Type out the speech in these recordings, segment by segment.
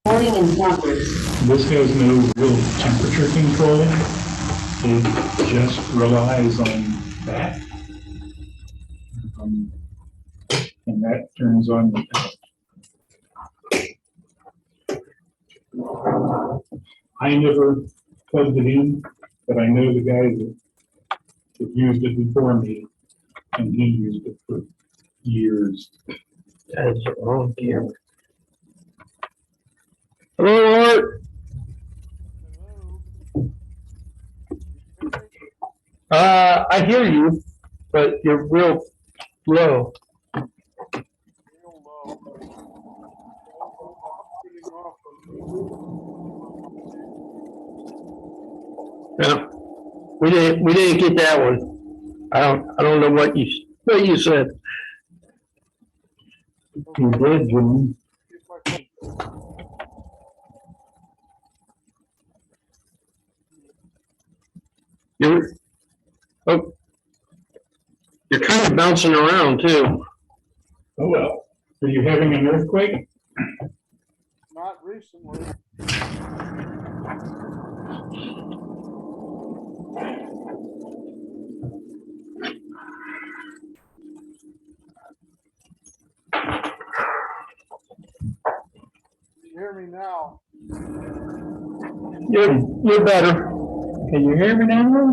Recording in progress. This has no real temperature control. It just relies on that. And that turns on the power. I never plugged it in, but I know the guy that used it before me, and he used it for years. That's the wrong camera. Hello, Art. I hear you, but you're real low. Yeah, we didn't get that one. I don't know what you said. You did, Jim. You're kind of bouncing around too. Oh well. Are you having an earthquake? Not recently. You hear me now? You're better. Can you hear me now?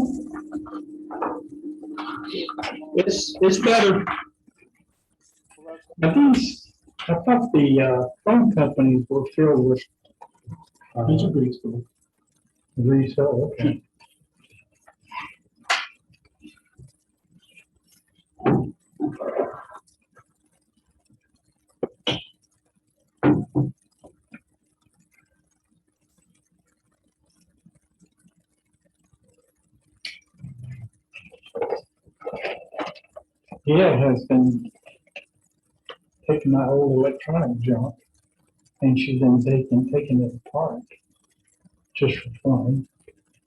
It's better. I thought the phone companies were filled with resale. Okay. Yeah, has been taking my old electronic junk, and she's been taking it apart just for fun.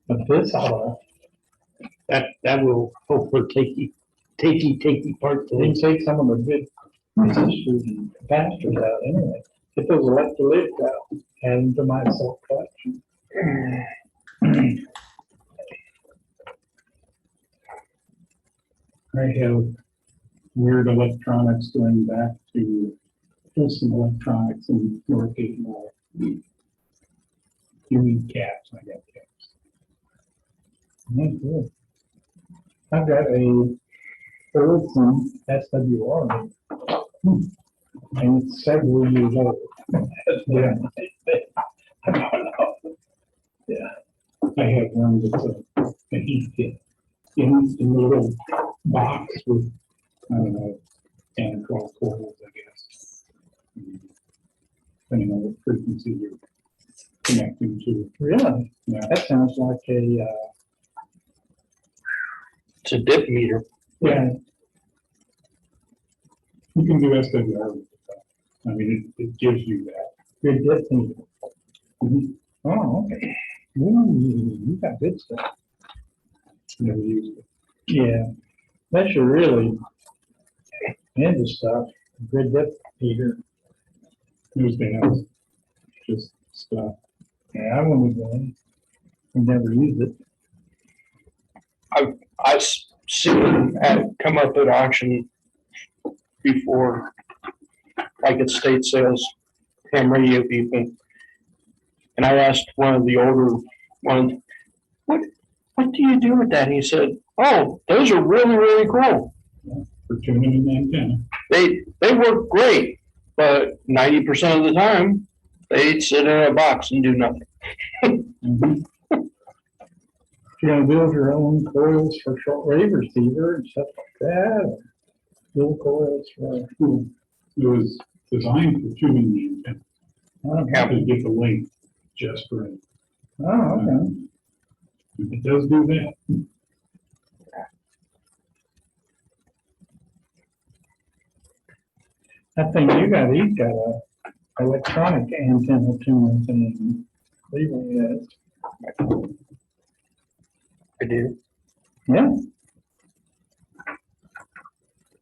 But this That will hopefully take you part to they take some of the good resistors and capacitors out anyway. Get those electrolytes out, add them to my self collection. I have weird electronics going back to Wilson Electronics in Northgate Mall. You need cats, I got cats. Yeah, good. I've got a Wilson SWR, and it's several years old. Yeah. I don't know. Yeah. I have one that's a heat kit in the little box with, I don't know, 10 or 12 coils, I guess. Depending on what frequency you're connecting to. Really? Yeah. That sounds like a, it's a dip meter. yeah. You can do SWR with it. I mean, it gives you that. Good dip meter. Oh, okay. Ooh, you got good stuff. Never used it. Yeah. That's your really into stuff. Good dip meter. Everything else, just stuff. Yeah, I wouldn't go in. I've never used it. I've seen them come up at auction before, like at state sales, ham radio people. And I asked one of the older ones, what do you do with that? And he said, oh, those are really, really cool. For tuning an antenna. They work great, but 90% of the time, they sit in a box and do nothing. Mm-hmm. You're gonna build your own coils for shortwave receiver and stuff like that, or build coils for. It was designed for tuning the antenna. I don't have to get the length just right. Oh, okay. It does do that. That thing you got, he's got a electronic antenna tuner thing. Leaving it. I do. Yeah.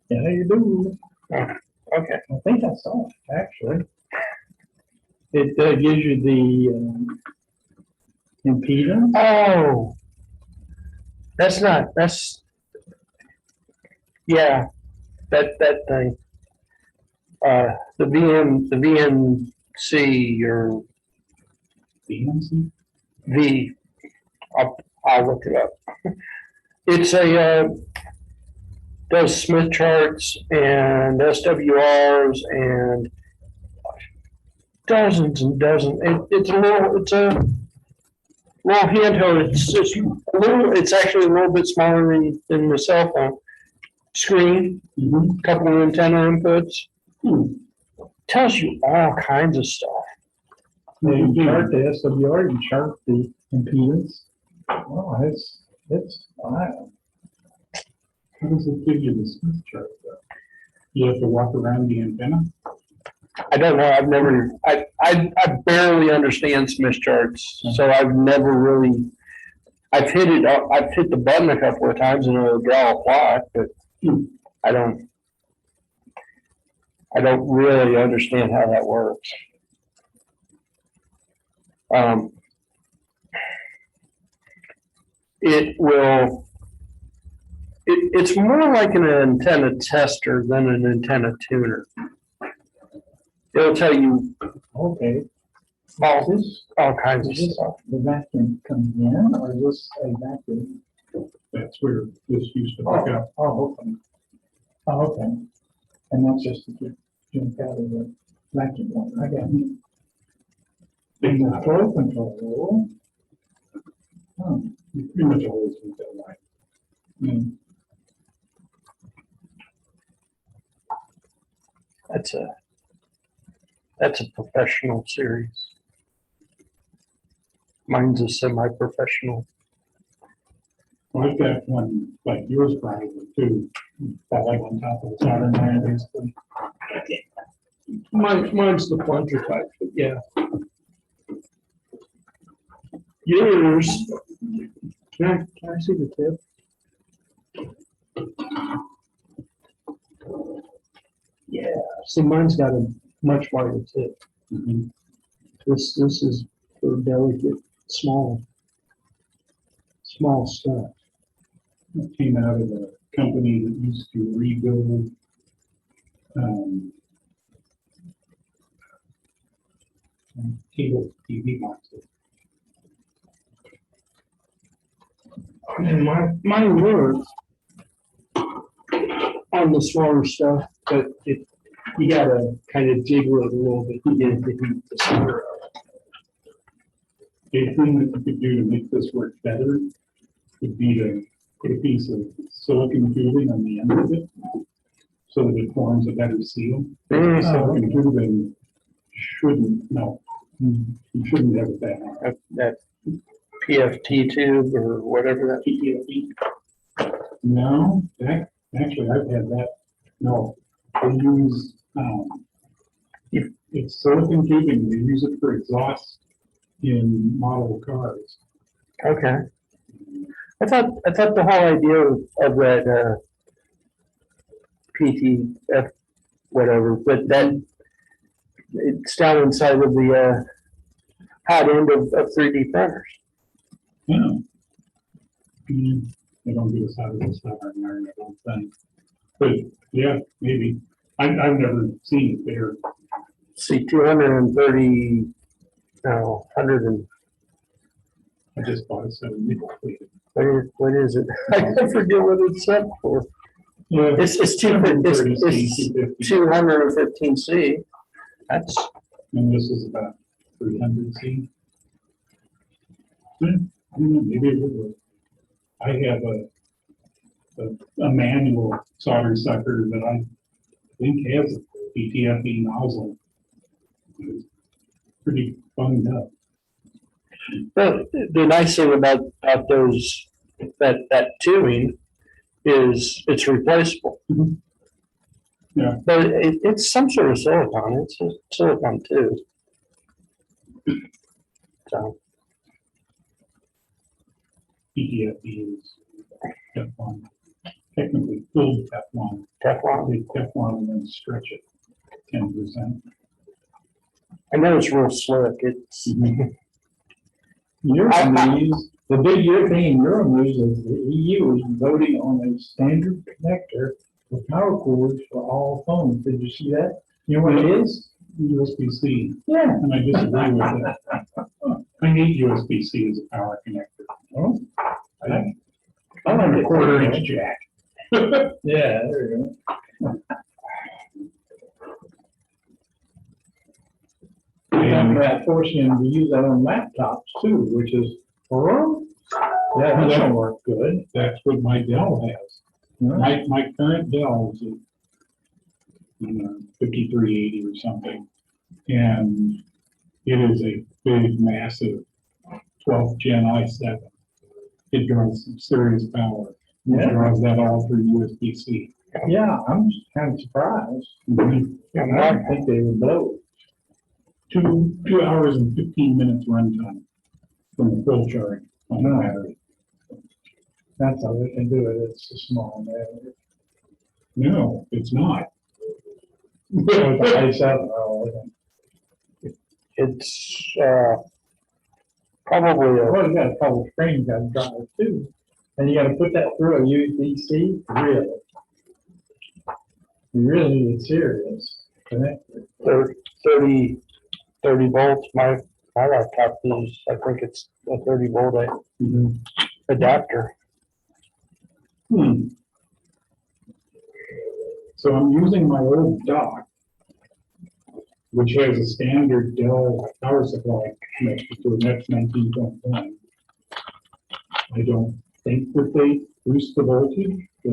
Yeah, you do. Oh, okay. I think I saw it, actually. It gives you the impedance. Oh, that's, yeah, that thing. The VNC or BMC? V, I'll look it up. It's does Smith charts and SWRs and dozens and dozens. It's a little handheld. It's actually a little bit smaller than the cell phone screen. Couple of antenna inputs. Tells you all kinds of stuff. You can chart the SWR, you can chart the impedance. Oh, that's wild. How does it give you the Smith chart though? You have to walk around the antenna? I don't know. I barely understand Smith charts, so I've never really. I've hit the button a couple of times and it'll draw a plot, but I don't really understand how that works. It's more like an antenna tester than an antenna tuner. It'll tell you Okay. all kinds of Is this stuff. the vacuum comes in or is this a vacuum? That's where this used to pick up. Oh, okay. Oh, okay. And that's just to jump out of the vacuum one. I got it. And the flow control. Oh, you pretty much always do that way. That's a professional series. Mine's a semi-professional. Well, I've got one like yours probably too. That like on top of the soldering iron basically. Mine's the plunger type, but yeah. Yours. Can I see the tip? Yeah. See, mine's got a much wider tip. This is for delicate, small stuff. It came out of a company that used to rebuild cable TV boxes. And mine works on the smaller stuff, but you gotta kind of jiggle it a little bit to get it to heat the center up. Anything that you could do to make this work better would be to put a piece of silicon tubing on the end of it so that it forms a better seal. Silicon tubing shouldn't, no, you shouldn't have it that hard. That PFT tube or whatever that PTFE. No, actually I've had that. No, they use, it's silicon tubing. They use it for exhaust in model cars. Okay. I thought the whole idea of that PTF whatever, but that it's down inside of the hot end of 3D printers. Yeah. They don't get us out of this stuff iron, I don't think. But yeah, maybe. I've never seen it there. See, 230, no, 100 and I just bought a 7 nickel plated. what is it? I forget what it's set for. Yeah. It's 215C. That's And this is about 300C. Maybe it would work. I have a manual solder sucker that I think has a PTFE nozzle. It's pretty bunged up. the nice thing about those that tubing is it's replaceable. Yeah. But it's some sort of silicon. It's a silicon too. So PTFE is Teflon, technically full Teflon. Teflon. Take Teflon and then stretch it 10%. I know it's real slick. It's, The big thing in Euro news is the EU is voting on a standard connector for power cords for all phones. Did you see that? You know what it is? USB-C, Yeah. and I disagree with it. I hate USB-C as a power connector. Oh, I like a it. quarter-inch jack. Yeah, there you go. And that forcing them to use that on laptops too, which is, yeah, that don't work good. That's what my Dell has. My current Dell is a 5380 or something. And it is a big, massive 12th gen i7. It draws some serious power. It draws that all through USB-C. Yeah, I'm kind of surprised. I don't think they would blow. 2 hours and 15 minutes runtime from the full charge on the battery. That's how they can do it. It's a small battery. No, it's not. it's, probably Well, you got a couple of screens got to drive too. And you got to put that through a USB-C? Really? You really need a serious connector. 30 volts. My laptop is, I think it's a 30 volt adapter. So I'm using my old dock, which has a standard Dell power supply connected to an X19.1. I don't think that they boost the voltage, so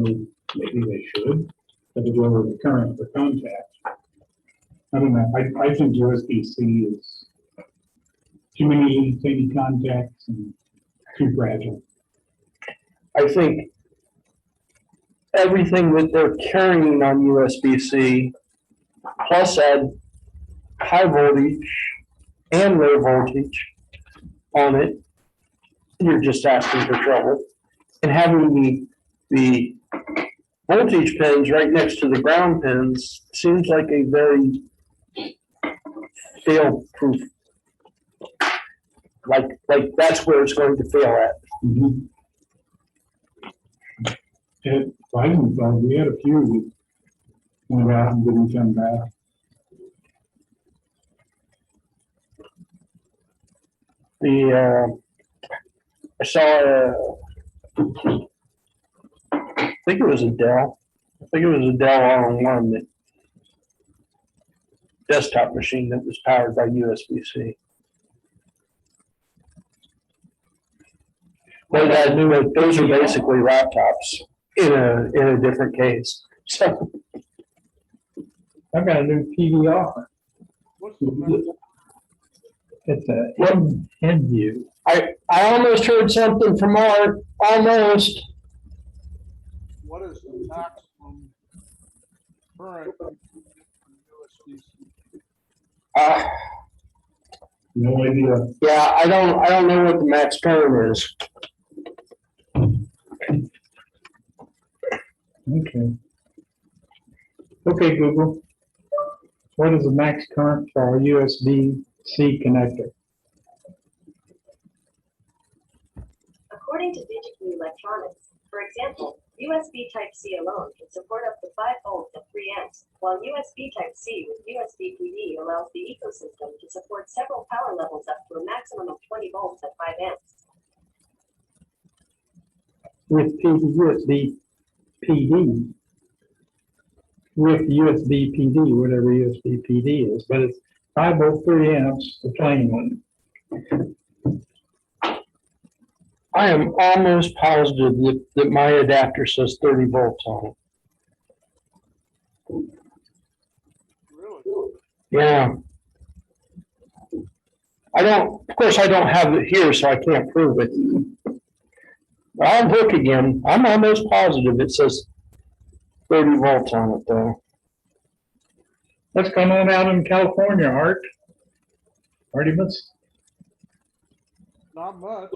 maybe they should, but they lower the current for contact. I don't know. I think USB-C is too many tiny contacts and too fragile. I think everything that they're carrying on USB-C, plus add high voltage and low voltage on it, you're just asking for trouble. And having the voltage pins right next to the ground pins seems like a very fail-proof. Like that's where it's going to fail at. At Weisenfeld, we had a few that went out and didn't come back. I saw I think it was a Dell. I think it was a Dell all-in-one that desktop machine that was powered by USB-C. But those are basically laptops in a different case. So I've got a new PVR. What's the matter? It's a end view. I almost heard something from Art. Almost. What is the maximum current USB-C? No idea. Yeah, I don't know what the max current is. Okay. Okay, Google. What is the max current for a USB-C connector? According to Digital Electronics, for example, USB Type-C alone can support up to 5 volts at 3 amps, while USB Type-C with USB PD allows the ecosystem to support several power levels up to a maximum of 20 volts at 5 amps. With USB PD. With USB PD, whatever USB PD is, but it's 5 volt 3 amps, the plain one. I am almost positive that my adapter says 30 volts on it. Really? Yeah. Of course I don't have it here, so I can't prove it. But I'll look again. I'm almost positive it says 30 volts on it though. What's going on out in California, Art? Artemis? Not much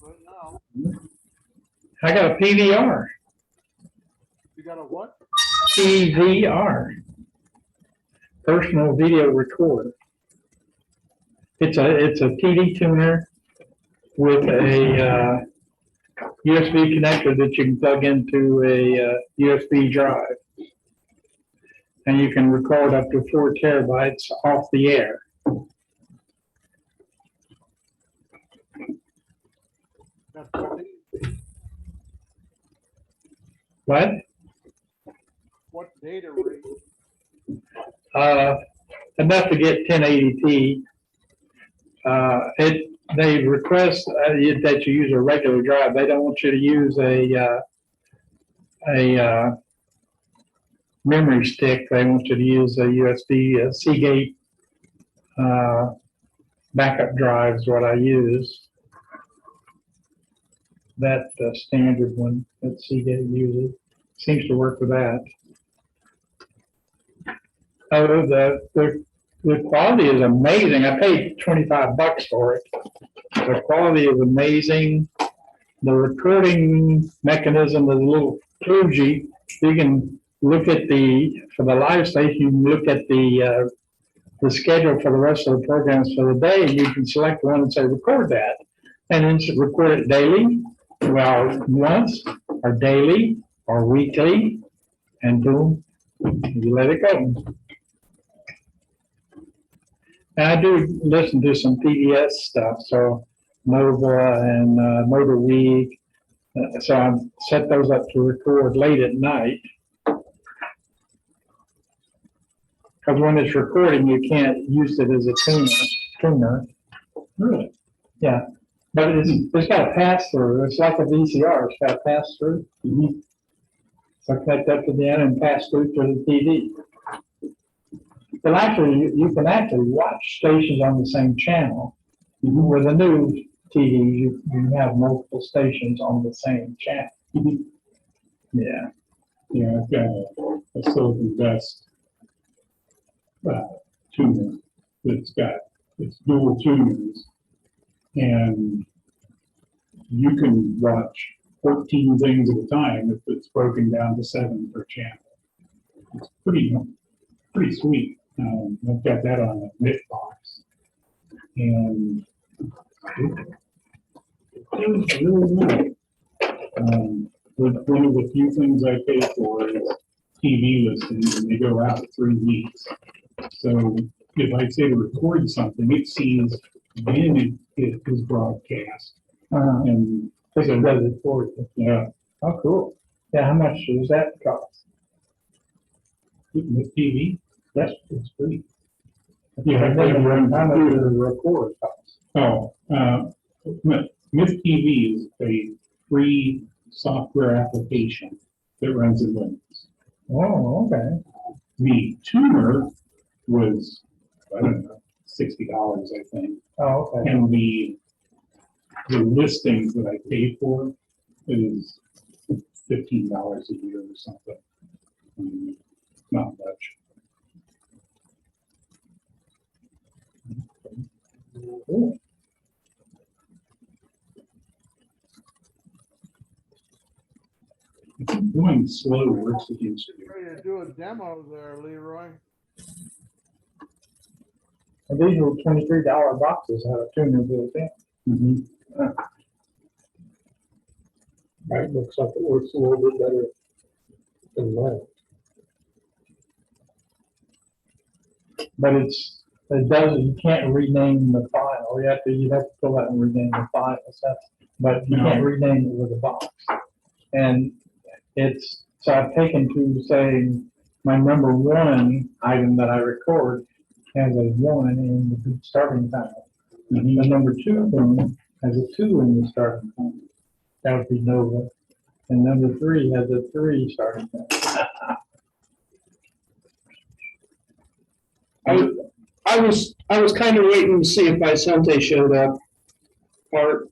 right now. I got a PVR. You got a what? PVR. Personal video recorder. It's a TD tuner with a USB connector that you can plug into a USB drive. And you can record up to 4 terabytes off the air. That's what data rate? Enough to get 1080p. They request that you use a regular drive. They don't want you to use a memory stick. They want you to use a USB Seagate backup drive is what I use. That standard one that Seagate uses seems to work with that. Oh, the quality is amazing. I paid $25 for it. The quality is amazing. The recording mechanism is a little kludgy. You can look at for the live station, you can look at the schedule for the rest of the programs for the day, and you can select one and say, record that. And then record it daily, well, once, or daily, or weekly, and boom, you let it go. And I do listen to some PBS stuff, so Nova and Motor Week. So I set those up to record late at night. Because when it's recording, you can't use it as a tuner. Really? Yeah. But it's got a pass through. It's like a VCR. It's got a pass through. Mm-hmm. So connect up to the end and pass through to the TV. But actually, you can actually watch stations on the same channel. Mm-hmm. With a new TV, you have multiple stations on the same channel. Mm-hmm. Yeah. Yeah, I've got a Silicon Best tuner that's got it's dual tuners, and you can watch 14 things at a time if it's broken down to 7 per channel. It's pretty sweet. I've got that on a MIT box, and it's really nice. But one of the few things I pay for is TV listings, and they go out 3 weeks. So if I say to record something, it sees when it is broadcast. And so it does it for you. Yeah. Oh, cool. Yeah, how much does that cost? With TV? That's it's free. Yeah, how much does the record cost? Oh, Myth TV is a free software application that runs in Linux. Oh, okay. The tuner was, I don't know, $60, I think. Oh, okay. And the listings that I pay for is $15 a year or something. Not much. Cool. Going slow works against you. Ready to do a demo there, Leroy? And these are $23 boxes have a tuner built in. Mm-hmm. That looks like it works a little bit better than mine. But it does, you can't rename the file. You have to fill out and rename the file. But you can't rename it with a box. And so I've taken to saying my number 1 item that I record has a 1 in the starting time. Mm-hmm. The number 2 thing has a 2 in the starting time. That would be Nova. And number 3 has a 3 starting time. I was kind of waiting to see if Vicente showed up. Or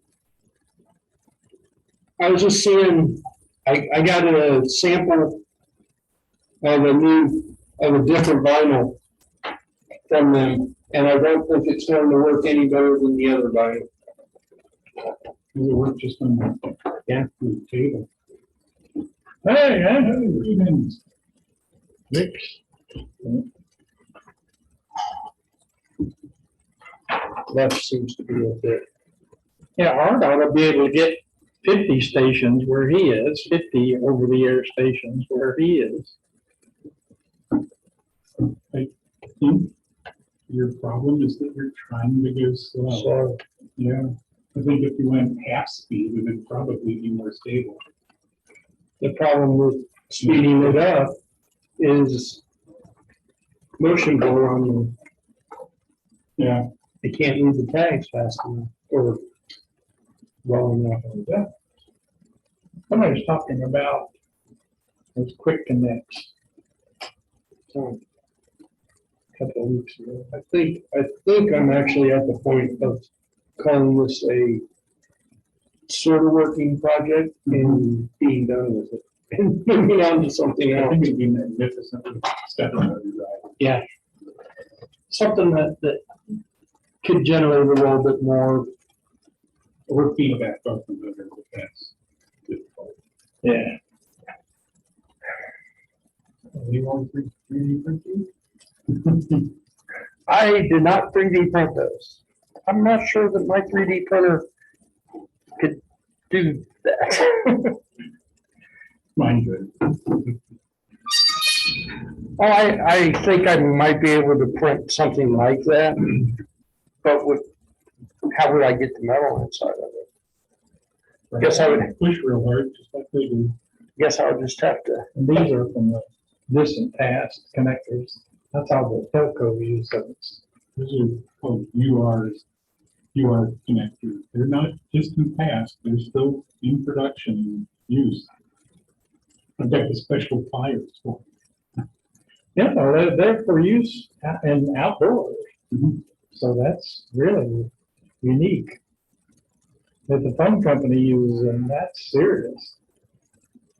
I was just seeing. I got a sample of a different vinyl from them, and I don't think it's going to work any better than the other vinyl. Does it work just on the table? Hey, I know you mix. Left seems to be a bit. Yeah, Art ought to be able to get 50 stations where he is, 50 over-the-air stations where he is. I think your problem is that you're trying to go slow. So, Yeah, I think if you went half speed, it would probably be more stable. the problem with speeding it up is motion blur on them. Yeah, They can't read the tags fast enough or well enough. Yeah. Somebody was talking about those quick connects. So, a couple of weeks ago. I think I'm actually at the point of calling this a sort of working project and being done with it. And moving on to something I else. think it'd be magnificent to step on every ride. Yeah. Something that could generate a little bit more. Or feedback off of the that's difficult. Yeah. You want 3D printing? I did not 3D print those. I'm not sure that my 3D printer could do that. Mine good. Oh, I think I might be able to print something like that, but how would I get the metal inside of it? Guess I would, Push real hard, just like they do. guess I would just have to. And these are from the distant past connectors. That's how the telco uses those. Those are called UR connectors. They're not distant past, they're still in production and use. I've got the special pliers for Yeah, well, they're for use in outdoors. Mhm. So that's really unique. If the phone company uses them, that's serious.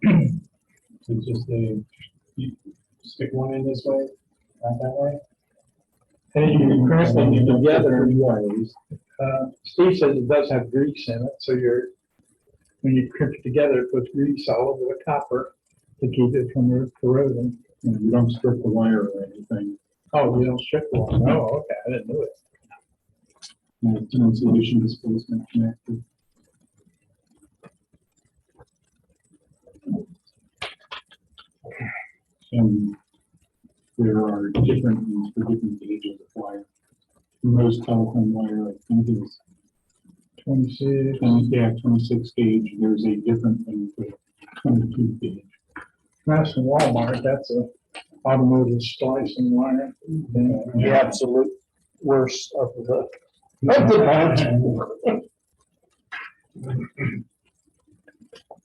It's just you stick one in this way, not that way. And you can crimp them together. Three ways. Steve says it does have grease in it, so when you crimp it together, it puts grease all over the copper to keep it from corroding. And you don't strip the wire or anything. Oh, you don't strip the one? Oh, okay, I didn't know it. And it's an insulation displacement connector. And there are different ones for different gauges of wire. Most telephone wire, I think, is 26. 26 gauge. There's a different one for 22 gauge. That's from Walmart, that's a automotive splicing wire. The absolute worst of the bunch.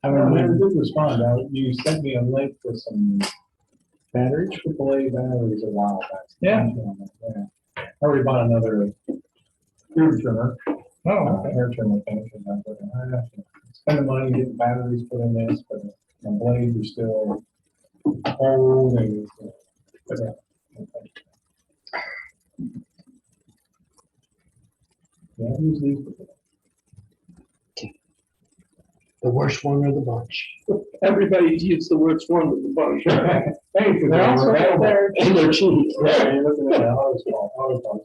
I did respond. You sent me a link for some batteries, AAA batteries a while back. Yeah. I already bought another hair trimmer. Oh, okay. Hair trimmer thing. I have to spend the money to get batteries put in this, but my blades are still old and. Yeah, I use these. The worst one of the bunch. Everybody's used the worst one of the bunch. Hey, because They're also there. And they're cheap. Yeah, you're looking at that auto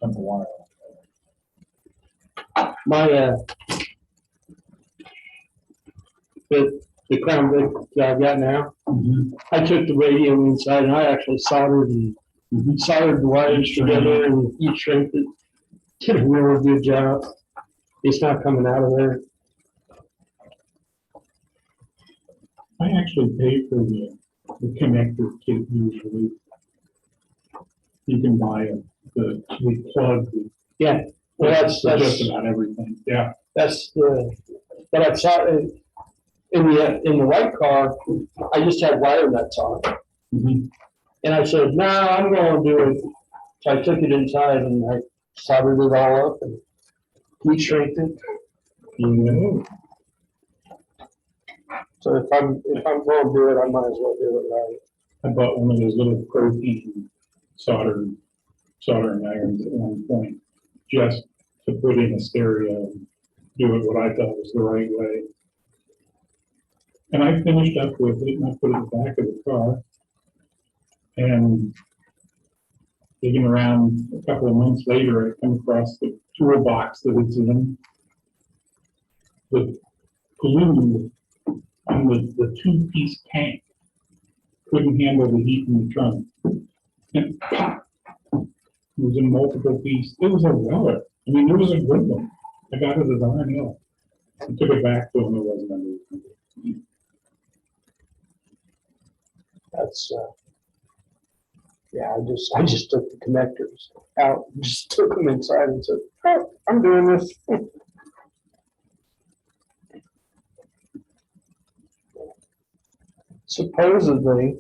Took a while. My, the Crown Vic that I got now, I took the radio inside and I actually soldered the wires together and heat shrinked it. Did a really good job. It's not coming out of there. I actually pay for the connector kit usually. You can buy the plug. Yeah, well, that's Just about everything, yeah. that's the, but I saw in the white car, I just had wire nuts on it. Mhm. And I said, no, I'm gonna do it. So I took it inside and I soldered it all up and heat shrinked it. Yeah. So if I'm gonna do it, I might as well do it right. I bought one of those little protein soldering irons at one point, just to put in a stereo and do it what I thought was the right way. And I finished up with it and I put it in the back of the car. And digging around a couple of months later, I come across the toolbox that it's in. The glue on the two-piece tank couldn't handle the heat in the trunk. And pop, it was in multiple pieces. It was a weller. I mean, it was a good one. I got it at R&L. I took it back to him. It wasn't under. That's, yeah, I just took the connectors out, just took them inside and said, oh, I'm doing this. Supposedly,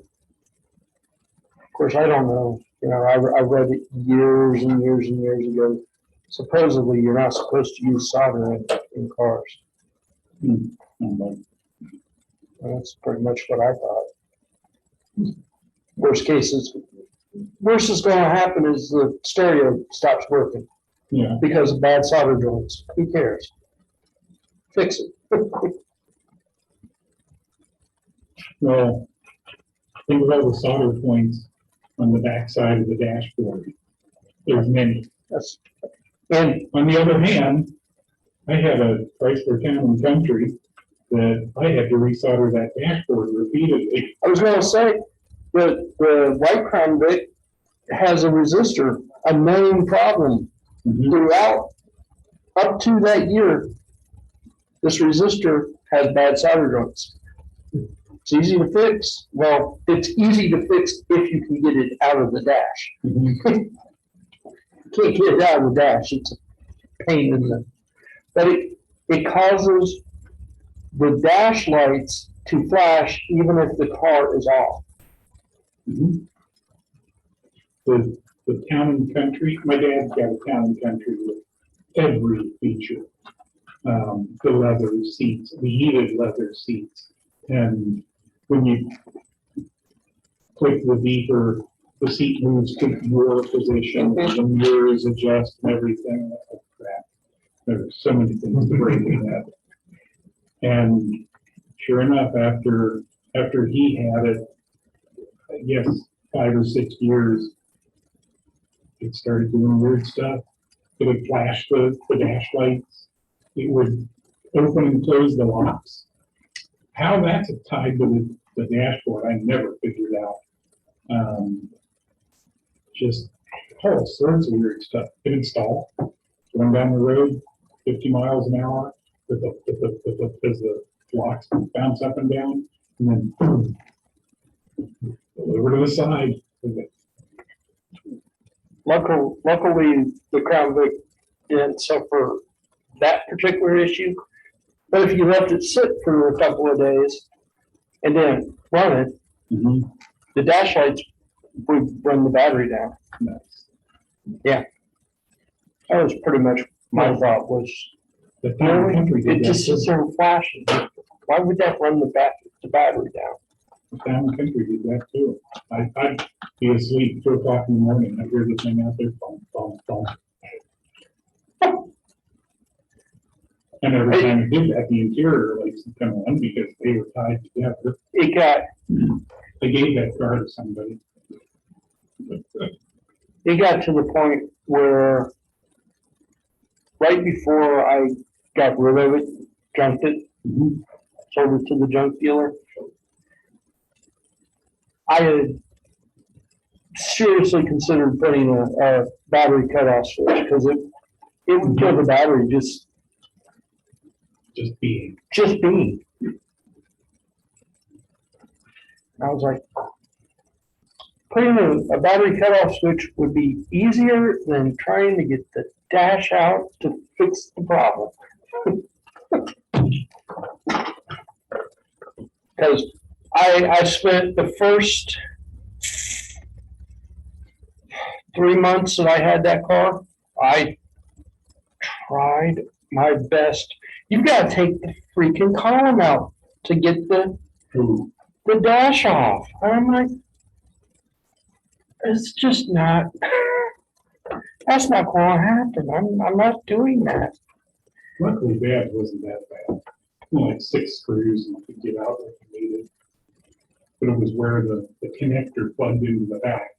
of course, I don't know, you know, I read it years and years and years ago. Supposedly, you're not supposed to use solder in cars. Well, That's pretty much what I thought. Worst is going to happen is the stereo stops working yeah, because of bad solder joints. Who cares? Fix it. well, think about the solder points on the back side of the dashboard. There's many. That's, and On the other hand, I had a Chrysler Town and Country that I had to resolder that dashboard repeatedly. I was going to say, the White Crown Vic has a resistor, a main problem throughout, up to that year. This resistor has bad solder joints. It's easy to fix. Well, it's easy to fix if you can get it out of the dash. Mhm. Can't get it out of the dash. It's a pain in the, but it causes the dash lights to flash even if the car is off. Mhm. The Town and Country, my dad's got a Town and Country with every feature. The leather seats, the heated leather seats. And when you click the beeper, the seat moves to your position, and the mirrors adjust and everything. Oh, crap. There's so many things to break in that. And sure enough, after he had it, I guess 5 or 6 years, it started doing weird stuff. It would flash the dash lights. It would open and close the locks. How that's tied to the dashboard, I never figured out. Just all sorts of weird stuff. It installed, going down the road, 50 miles an hour, as the locks bounce up and down, and then boom, over to the side. Luckily, the Crown Vic didn't suffer that particular issue. But if you left it sit for a couple of days and then run it, Mhm. the dash lights would run the battery down. Nice. That was pretty much my thought was, The Town and Country did it that just too. sits there and flashes. Why would that run the battery down? The Town and Country did that too. I'd be asleep 2 o'clock in the morning, I'd hear the thing out there, boom, boom, boom. And every time it did that, the interior lights would come on because they were tied together. It got They gave that car to somebody. it got to the point where right before I got rid of it, junked it, sold it to the junk dealer, I had seriously considered putting a battery cutoff switch because it would kill the battery just being. I was like, putting a battery cutoff switch would be easier than trying to get the dash out to fix the problem. Because I spent the first 3 months that I had that car, I tried my best. You've got to take the freaking column out to get the dash off. I'm like, it's just not, that's not going to happen. I'm not doing that. Luckily, bad wasn't that bad. Like 6 screws and you could get out if you needed. But it was where the connector plugged into the back.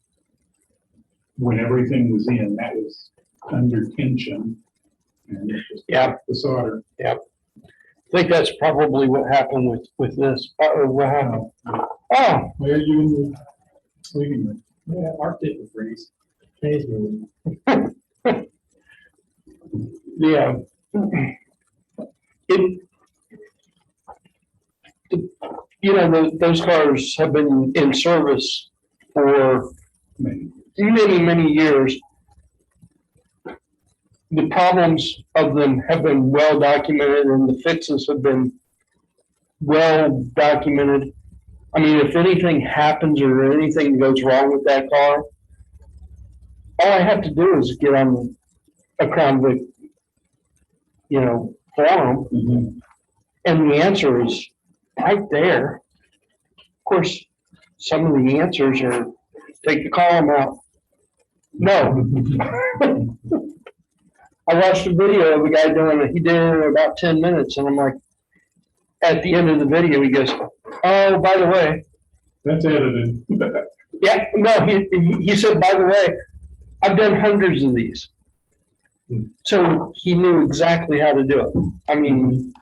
when everything was in, that was under tension. And it just Yeah. the solder. I think that's probably what happened with this, or what happened. Oh, Where are you in the living room? Yeah, Art didn't freeze. yeah. It, you know, those cars have been in service for many years. The problems of them have been well documented and the fixes have been well documented. I mean, if anything happens or anything goes wrong with that car, all I have to do is get on a Crown Vic, you know, forum, Mhm. and the answer is right there. Of course, some of the answers are take the column out. No. I watched a video of a guy doing it. He did it in about 10 minutes, and I'm like, at the end of the video, he goes, "Oh, by the way," That's edited. yeah, no, he said, "By the way, I've done hundreds of these." So he knew exactly how to do it. I mean,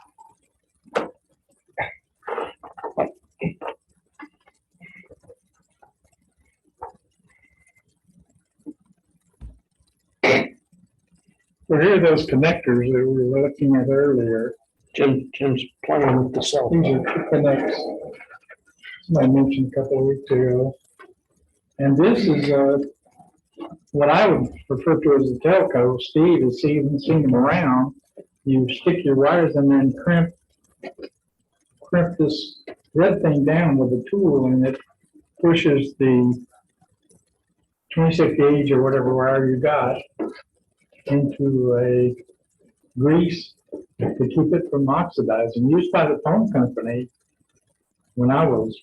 So here are those connectors that we were looking at earlier. Jim's playing with the cell These phone. are connects. I mentioned a couple of weeks ago. And this is what I would refer to as a telco. Steve has seen them around. You stick your wires and then crimp this red thing down with a tool, and it pushes the 26 gauge or whatever wire you got into a grease to keep it from oxidizing. Used by the phone company when I was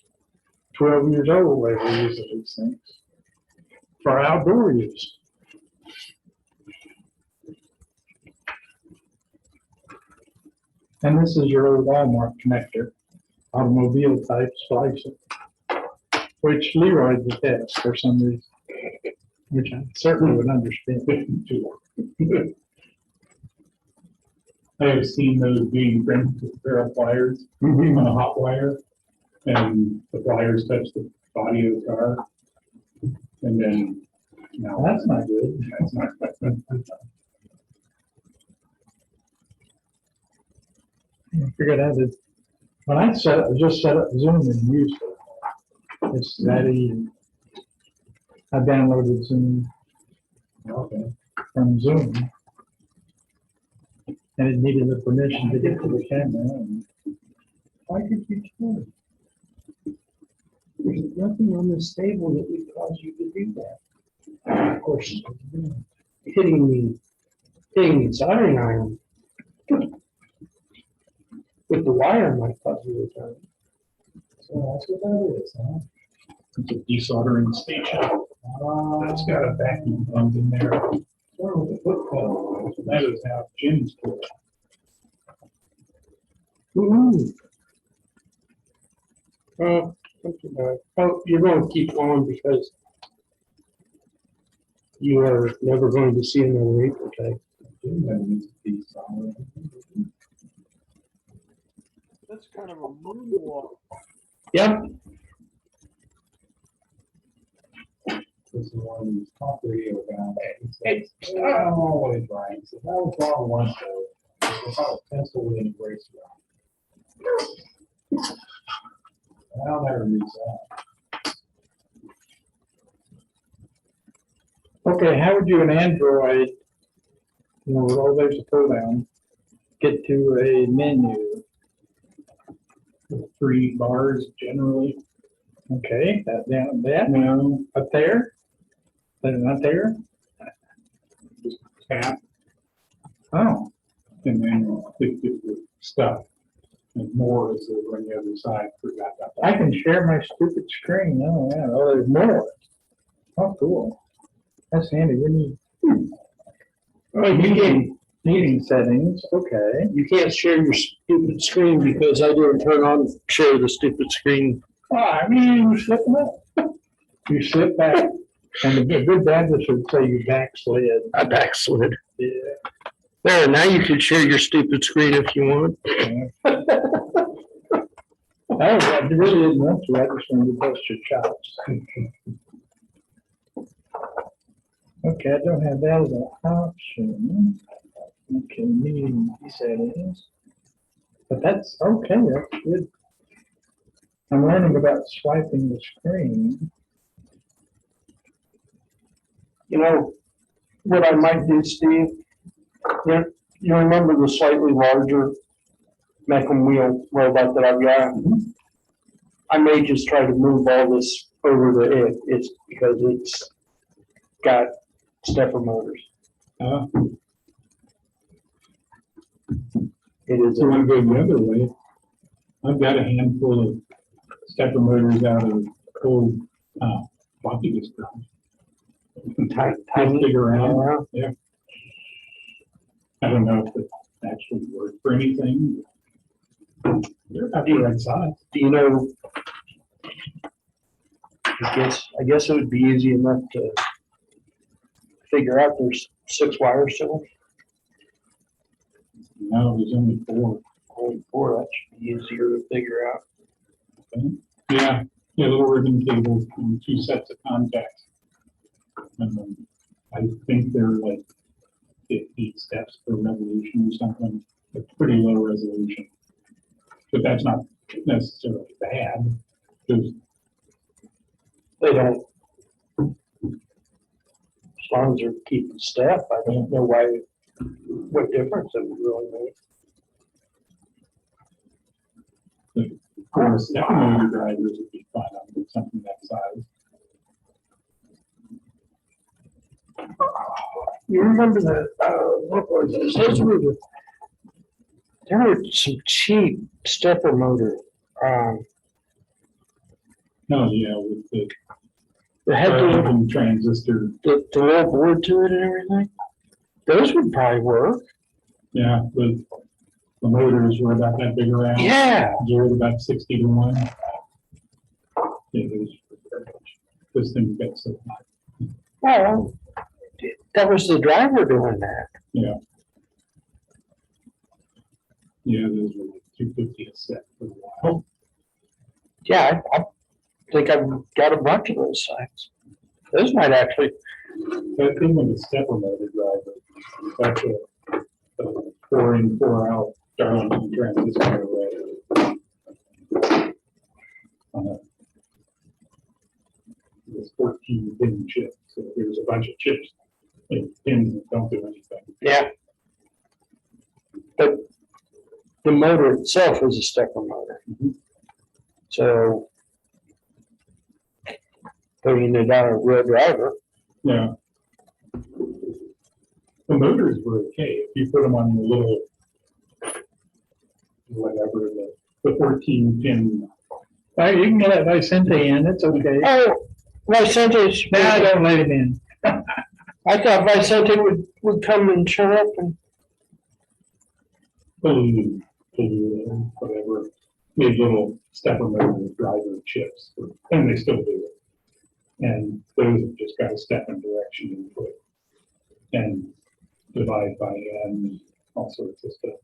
12 years old, they were using these things for outdoor use. And this is your old Walmart connector, automobile type splicing, which Leroy detests for some reason, which I certainly would understand. I have seen those being crimped with a pair of pliers Mm-hmm. on a hot wire, and the pliers touch the body of the car. And then, no, That's not good. that's not. I figured out that when I just set up Zoom and used it, it's that easy. I downloaded Zoom from Zoom, and it needed the permission to get to the camera. And Why did you do it? There's nothing on this table that would cause you to do that. Of course, hitting the soldering iron with the wire might cause you to turn. So that's what that is, huh? It's a desoldering station. That's got a vacuum pump in there. Or with a foot pedal. So that is how Jim's tool. Oh, you're going to keep on because you are never going to see another April tag. Jim needs to desolder. That's kind of a moonwalk. Yep. This is one of these talk radio guys. I'm always right. He said, that was wrong once though. It's called a pencil with a brace around. I'll never use that. okay, how would you an Android, with all those to pull down, get to a menu? 3 bars generally. Okay, that down there, No, up there, then not there. just tap Oh, and then click the stuff. And more is over on the other side. Forgot about that. I can share my stupid screen. Oh, yeah. Oh, there's more. Oh, cool. That's handy. We need Oh, meeting settings. Okay. you can't share your stupid screen because I didn't turn on share the stupid screen. Oh, I mean, you slip them up. You slip back. And a good Baptist would say you backslid. I backslid. Yeah. There, now you can share your stupid screen if you want. I really didn't want to, I just wanted to bust your chops. Okay, I don't have that as an option. Okay, meeting settings. But that's, okay, that's good. I'm learning about swiping the screen. You know, what I might do, Steve, you remember the slightly larger Mecum wheel robot that I've got? I may just try to move all this over to it. It's because it's got stepper motors. It is. So I'm going the other way. I've got a handful of stepper motors out of old floppy disk drives. Tiny. Dig around. Yeah. I don't know if it actually worked for anything. They're about the right size. Do you know? I guess it would be easy enough to figure out there's 6 wires to them. No, there's only 4. Only 4, that should be easier to figure out. Okay. Yeah, little ribbon cables and 2 sets of contacts. I think they're like 50 steps per revolution or something. They're pretty low resolution. But that's not necessarily bad, because They don't, as long as they're keeping step, I don't know what difference it would really make. of course, stepper motor drivers would be fine on something that size. You remember what was it? There were some cheap stepper motor, No, yeah, with the that had the transistor. little board to it and everything. Those would probably work. Yeah, the motors were about that big around. Yeah. Zeroed about 60 to 1. Yeah, this thing got so high. Well, that was the driver doing that. Yeah. Yeah, those were like 250 a set for a while. Yeah, I think I've got a bunch of those sites. Those might actually. That thing with the stepper motor driver, that's a 4-in, 4-out Darlington transistor array. It's 14 pin chips, so there's a bunch of chips, like pins that don't do anything. Yeah. But the motor itself is a stepper motor. So putting it on a real driver. Yeah. The motors were okay. If you put them on the little, whatever, the 14 pin. You can let Vicente in, it's okay. Oh, Vicente. Nah, don't let him in. I thought Vicente would come and show up and. Whatever, made little stepper motor driver chips, and they still do it. And those have just got a step and direction input and divide by n, all sorts of stuff.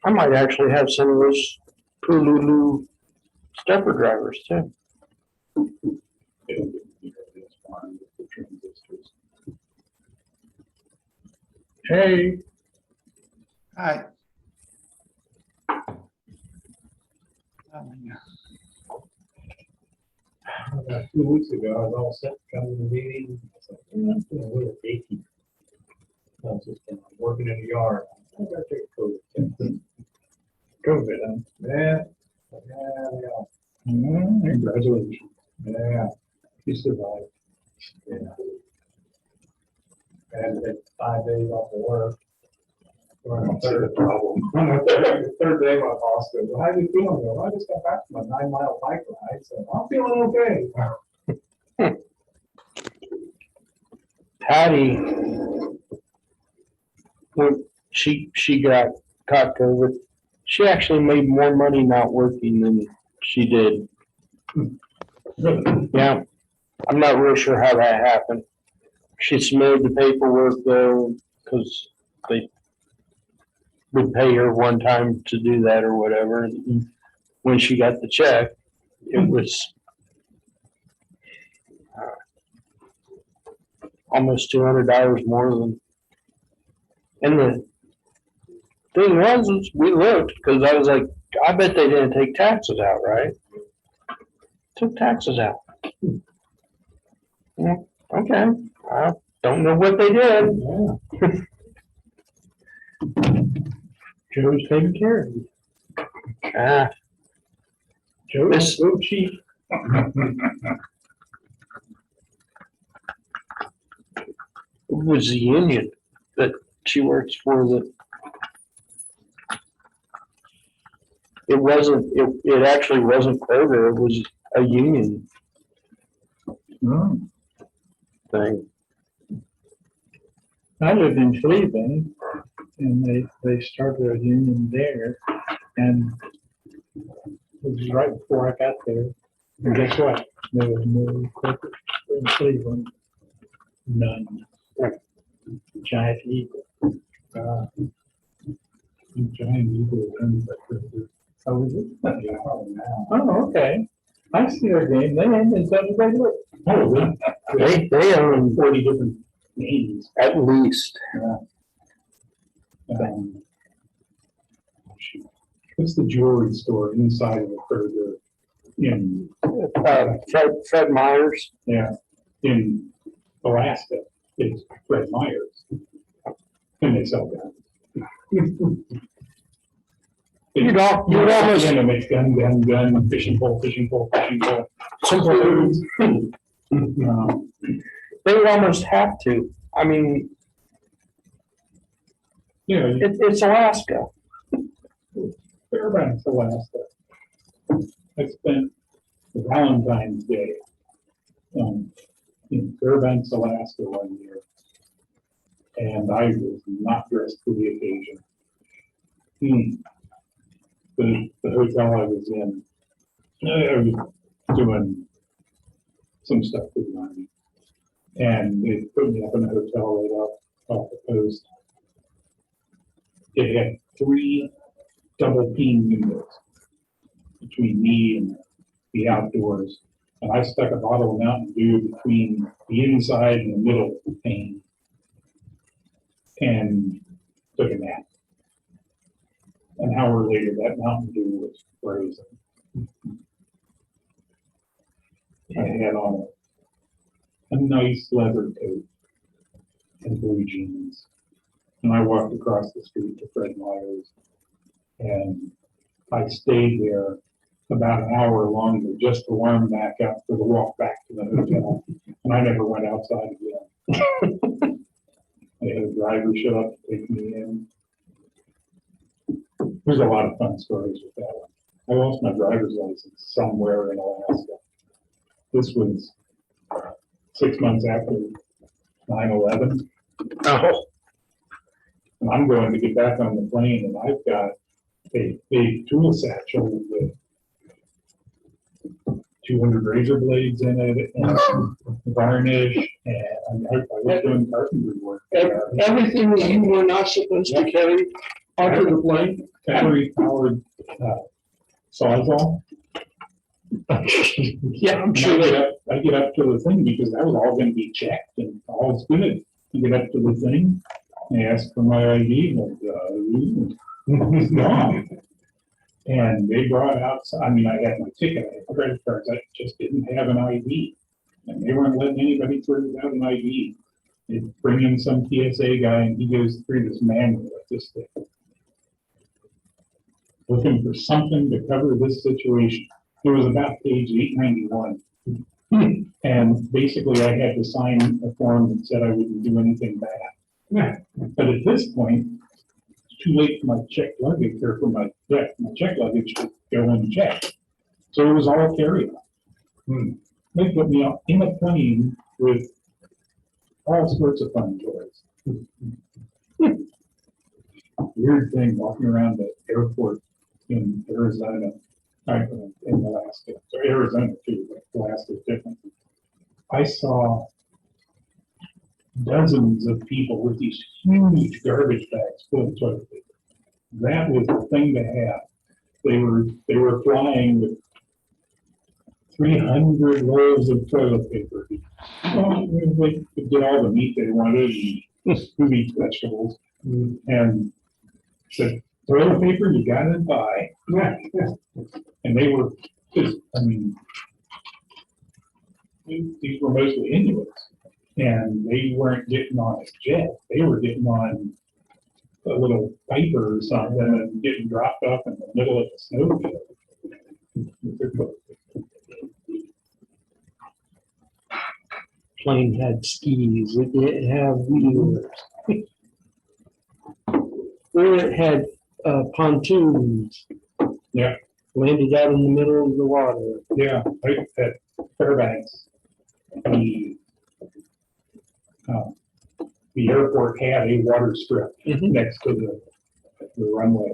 I might actually have some of those Pululu stepper drivers too. They don't get nearly as far with the transistors. Hey. Hi. About 2 weeks ago, I was all set to come to the meeting. I was like, I'm gonna wait a baking. I was just working in the yard. I gotta take a COVID test. COVID, huh? Yeah. Congratulations. Yeah. You survived. Yeah. I had to take 5 days off of work. On the third day, my boss goes, well, how are you feeling? I go, I just got back from a 9-mile bike ride, so I'm feeling okay. Patty, when she got caught COVID, she actually made more money not working than she did. Really? Yeah, I'm not real sure how that happened. She submitted the paperwork though, because they would pay her one time to do that or whatever. And when she got the check, it was almost $200 more than. And the thing was, is we looked because I was like, I bet they didn't take taxes out, right? Took taxes out. Yeah, okay. I don't know what they did. Joe's taking care of you. Ah, Joe, This- go chief. it was the union that she works for that. It wasn't, it actually wasn't Kroger, it was a union Oh, thing. I lived in Cleveland and they started a union there and it was right before I got there. And guess what? There was no corporate in Cleveland. None. Giant Eagle. Giant Eagle owns that river. Oh, is it? Yeah, now. Oh, okay. I see their game. They end in double they look. Oh, They own 40 different names. at least. Um, What's the jewelry store inside of the Kroger in, Fred Meyers. yeah, in Alaska? It's Fred Meyer's. And they sell guns. You'd almost, And it makes gun, fishing pole. simple, Um, they would almost have to. I mean, You know, it's Alaska. Fairbanks, Alaska. I spent Valentine's Day in Fairbanks, Alaska 1 year. And I was not dressed for the occasion. The hotel I was in, I was doing some stuff for the Army. And they put me up in a hotel right off the coast. It had 3 double pane windows between me and the outdoors. And I stuck a bottle of Mountain Dew between the inside and the middle pane and took a nap. An hour later, that Mountain Dew was frozen. I had on a nice leather coat and blue jeans. And I walked across the street to Fred Meyer's. And I stayed there about an hour longer just to warm back up for the walk back to the hotel. And I never went outside again. I had a driver show up to take me in. There's a lot of fun stories with that one. I lost my driver's license somewhere in Alaska. This was 6 months after 9/11. Oh, And I'm going to get back on the plane and I've got a big tool satchel with 200 razor blades in it and varnish and I was doing carpentry work. everything that you were not supposed to carry onto the plane. Battery powered sawzall. Yeah, I'm And sure they. I get up to the thing because that was all gonna be checked and all's good. I get up to the thing, they ask for my ID, and it's gone. And they brought out, I mean, I had my ticket, I had credit cards, I just didn't have an ID. And they weren't letting anybody through without an ID. They bring in some TSA guy and he goes through this manual with this thing. Looking for something to cover this situation. It was about page 891. And basically I had to sign a form that said I wouldn't do anything bad. But at this point, it's too late for my checked luggage, or for my checked luggage to go unchecked. So it was all carry on. They put me up in a plane with all sorts of fun toys. Weird thing walking around the airport in Arizona, in Alaska. So Arizona too, but Alaska is different. I saw dozens of people with these huge garbage bags full of toilet paper. That was the thing to have. They were flying with 300 rolls of toilet paper. Well, they could get all the meat they wanted and who eats vegetables. And said, toilet paper, you gotta buy. And they were just, I mean, these were mostly Inuits. And they weren't getting on a jet. They were getting on a little piper or something and getting dropped off in the middle of the snowfield. Plane had skis, it didn't have wheels. It had pontoons. Yeah. Landed out in the middle of the water. Yeah, right at Fairbanks, the airport had a water strip next to the runway.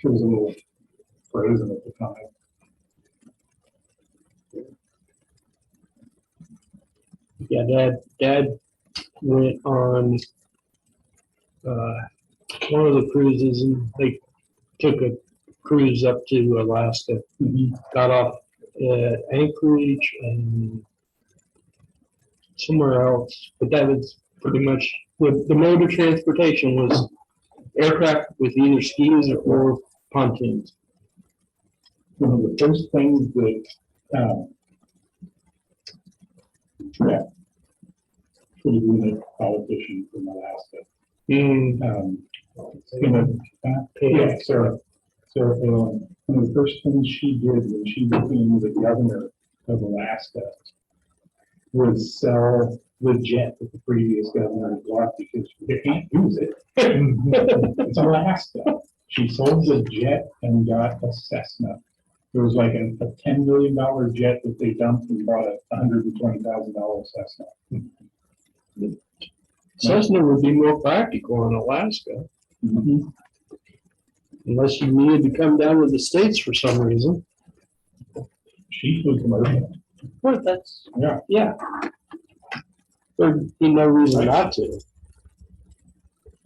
It was a little frozen at the time. Yeah, Dad went on one of the cruises, and they took a cruise up to Alaska. Got off at Anchorage and somewhere else, but that was pretty much the mode of transportation was aircraft with either skis or pontoons. One of the first things that pretty good politician from Alaska. Sarah Palin. One of the first things she did when she became the governor of Alaska was sell the jet that the previous governor bought because they can't use it. It's Alaska. She sold the jet and got a Cessna. There was like a $10 million jet that they dumped and bought a $120,000 Cessna. Cessna would be more practical in Alaska, unless you needed to come down to the States for some reason. She flew commercial. Well, that's, Yeah. There'd be no reason not to.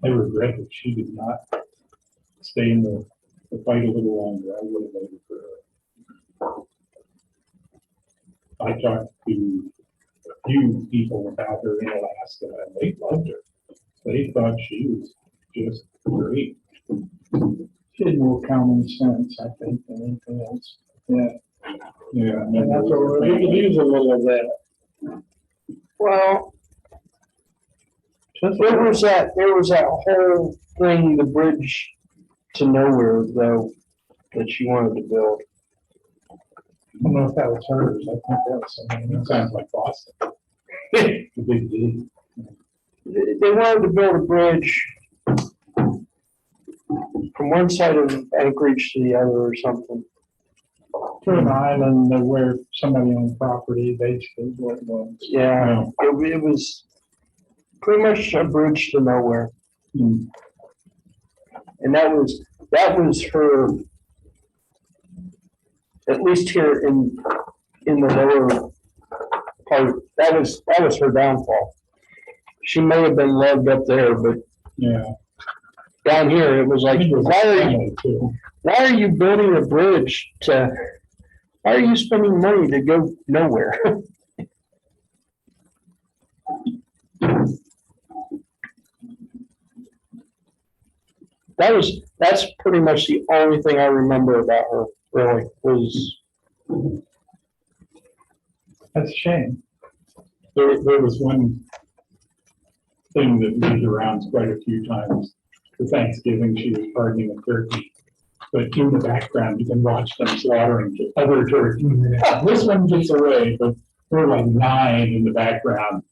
I regret that she did not stay in the fight a little longer. I would have voted for her. I talked to a few people about her in Alaska, and they loved her. They thought she was just great. She had more common sense, I think, than anything else. Yeah. Yeah. And that's what we could use a little of that. Well, there was that whole thing, the bridge to nowhere, though, that she wanted to build. I don't know if that was hers. I think that was something. It sounds like Boston. The big D. They wanted to build a bridge from one side of Anchorage to the other or something. To an island where somebody owned property, basically, is what it was. Yeah, it was pretty much a bridge to nowhere. And that was her, at least here in the lower part, that was her downfall. She may have been loved up there, but Yeah. down here it was like, why are you building a bridge why are you spending money to go nowhere? That's pretty much the only thing I remember about her, really, was. That's a shame. There was one thing that moved around quite a few times. For Thanksgiving, she was pardoning a turkey. But in the background, you can watch them slaughtering other turkeys. This one gets away, but there were like 9 in the background.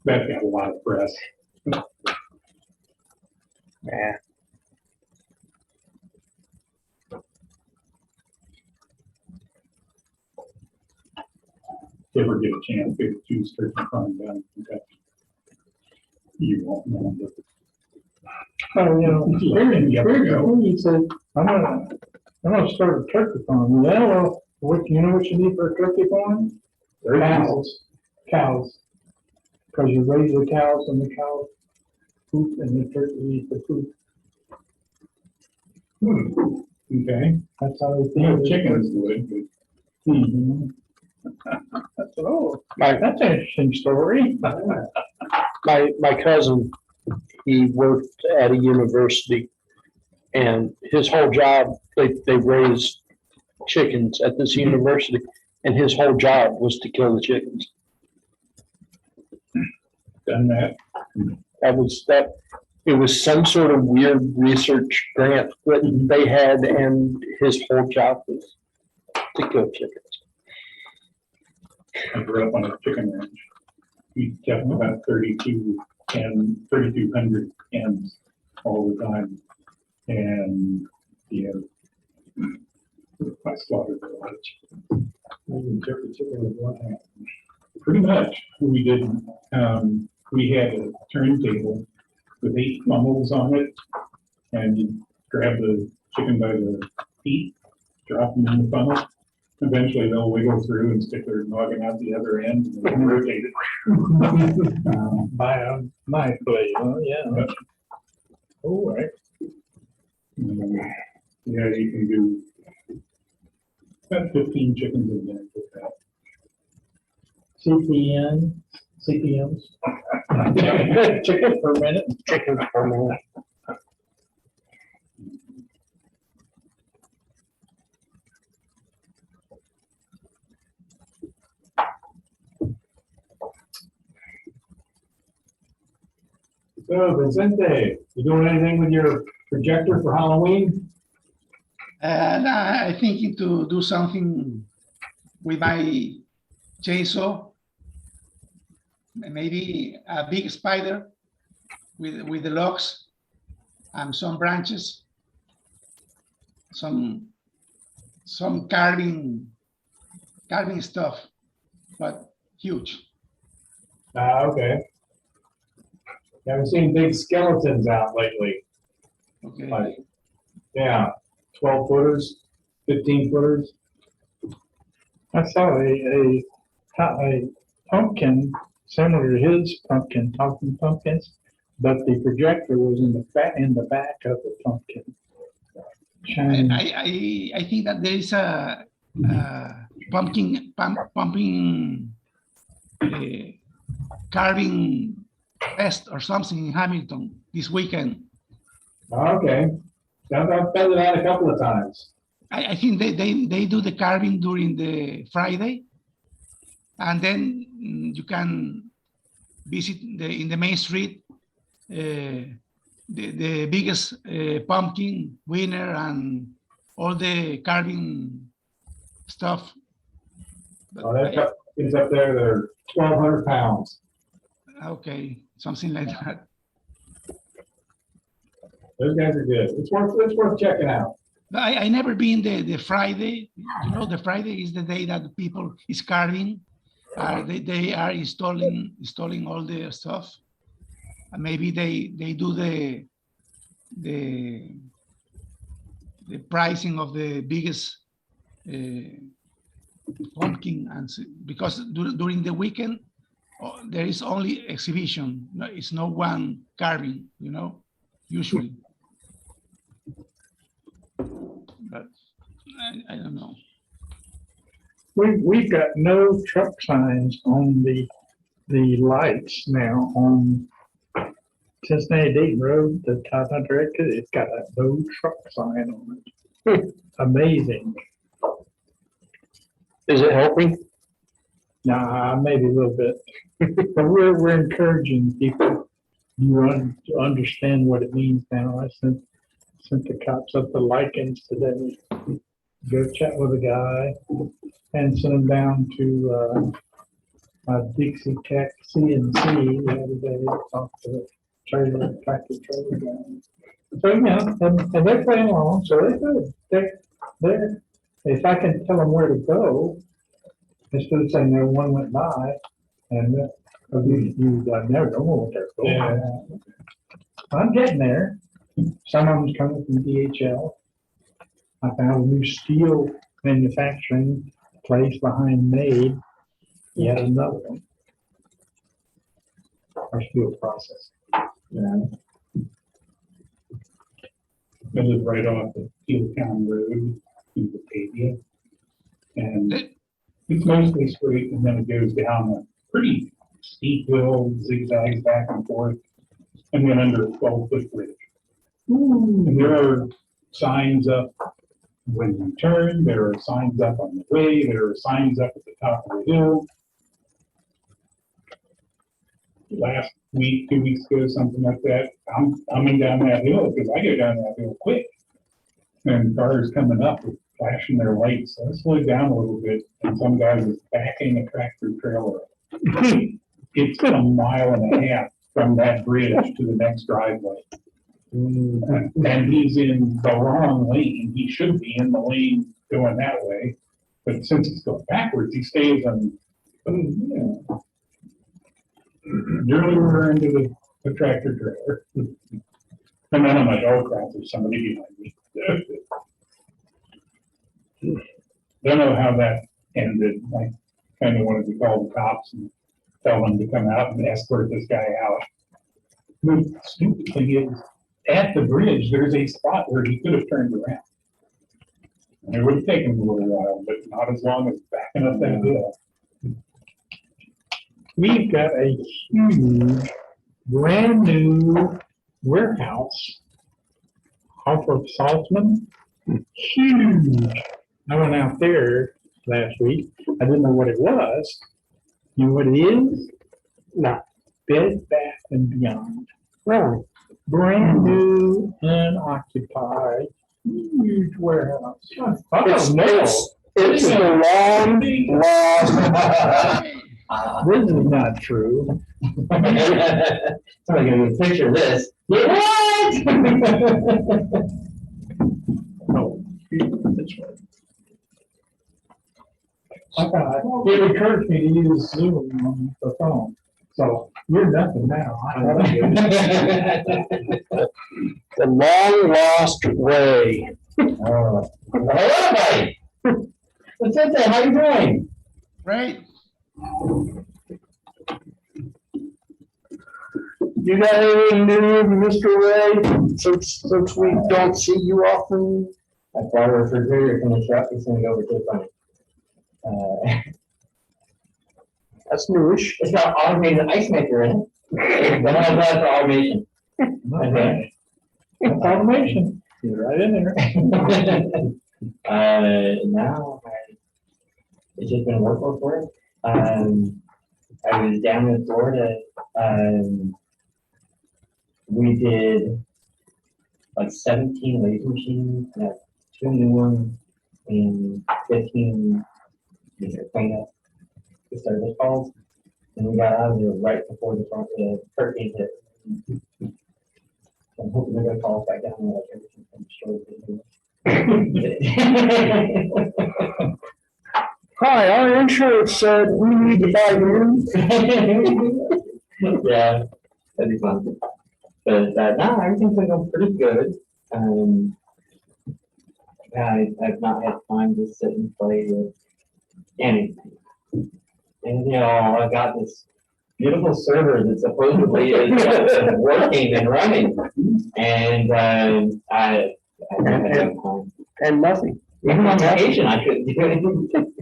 That got a lot of press. Yeah. If you ever get a chance, go to Juice Turkey Farm down in Kentucky. You won't know. Oh, you know, You never go. he said, I'm gonna I'm gonna start a turkey farm. Yeah, well, you know what you need for a turkey farm? Cows. Cows. Because you raise the cows and the cows poop and the turkey eat the poop. Okay. That's how they feed the chickens would. Oh, that's an interesting story. My cousin, he worked at a university, and his whole job, they raised chickens at this university, and his whole job was to kill the chickens. Done that. It was some sort of weird research grant that they had, and his whole job was to kill chickens. I grew up on a chicken ranch. We kept about 3,200 hens all the time. And, yeah, I slaughtered a lot of chicken. Every chicken was one hand. Pretty much, we did, we had a turntable with 8 funnels on it. And you grab the chicken by the feet, drop them in the funnel. Eventually they'll wiggle through and stick their noggin out the other end and then rotate it. My play, yeah. All right. Yeah, you can do about 15 chickens a day with that. CPMs. Chicken per minute. Chickens per minute. So Vicente, you doing anything with your projector for Halloween? I thinking to do something with my chainsaw, maybe a big spider with the logs and some branches, some carving stuff, but huge. Okay. Haven't seen big skeletons out lately. Okay. Like, yeah, 12 footers, 15 footers. I saw a pumpkin similar to his pumpkin, talking pumpkins, but the projector was in the back of the pumpkin. Shining. I think that there is a pumpkin carving fest or something in Hamilton this weekend. Okay. I've been to that a couple of times. I think they do the carving during the Friday, and then you can visit in the main street the biggest pumpkin winner and all the carving stuff. Oh, they've got things up there that are 1,200 pounds. Okay, something like that. Those guys are good. It's worth checking out. I never been the Friday. You know, the Friday is the day that the people is carving. They are installing all the stuff. And maybe they do the pricing of the biggest pumpkin, and because during the weekend there is only exhibition. It's no one carving. You know, usually. But I don't know. We've got no truck signs on the lights now on Cincinnati Dayton Road, the Todd Hunter exit. It's got a no truck sign on it. Amazing. Is it helping? Nah, maybe a little bit. But we're encouraging people to understand what it means now. I sent the cops up to Likens today, go chat with a guy, and sent him down to Dixie Tech CNC the other day to talk to the tractor trailer guy. So, and they're playing along, so they're good. They're, if I can tell them where to go, instead of saying one went by, and you never know what they're going. Yeah. I'm getting there. Some of them's coming from DHL. I found a new steel manufacturing place behind Maid. Yet another one. Our steel process. I live right off the Town Road in Batavia. And it's mostly straight and then it goes down a pretty steep hill, zigzags back and forth, and then under a 12-foot bridge. And there are signs up when you turn, there are signs up on the way, there are signs up at the top of the hill. Last week, 2 weeks ago, something like that, I'm coming down that hill because I go down that hill quick. And cars coming up with flashing their lights. So I slowed down a little bit and some guy was backing a tractor trailer. It's a mile and a half from that bridge to the next driveway. And he's in the wrong lane. He should be in the lane going that way. But since he's going backwards, he stays on, nearly over into the tractor trailer. And then I'm like, oh crap, there's somebody behind me. Don't know how that ended. I kind of wanted to call the cops and tell them to come out and escort this guy out. The stupid thing is, at the bridge, there's a spot where he could have turned around. And it would have taken him a little while, but not as long as backing up that hill. We've got a huge, brand new warehouse off of Saltzman. Huge. I went out there last week. I didn't know what it was. You know what it is? No. Bed Bath and Beyond. Really? Brand new, unoccupied, huge warehouse. It's a long lost. This is not true. Somebody gonna get a picture of this. What? No, this way. It occurred to me to use Zoom on the phone, so you're nothing now. The long lost way. Hello, everybody. What's up there? How you doing? Right? You got anything new, Mr. Ray? Since we don't see you often. I brought a refrigerator from the truck. It's gonna go over to the front. That's newish. It's got automated ice maker in it. Then I have that for automation. Okay. That's automation. You're right in there. Now it's just been a workload for it. I was down in Florida. We did like 17 laser machines, 2 new ones, and 15 cleanup service calls. And we got out of there right before the hurricane hit. I'm hoping they're gonna call us back down there like everything's destroyed. Hi, our insurance said we need to buy you. Yeah, that'd be fun. But no, everything's gonna go pretty good. I've not had time to sit and play with anything. And you know, I got this beautiful server that supposedly is working and running, and I haven't had time. And nothing. Even on vacation, I couldn't do anything.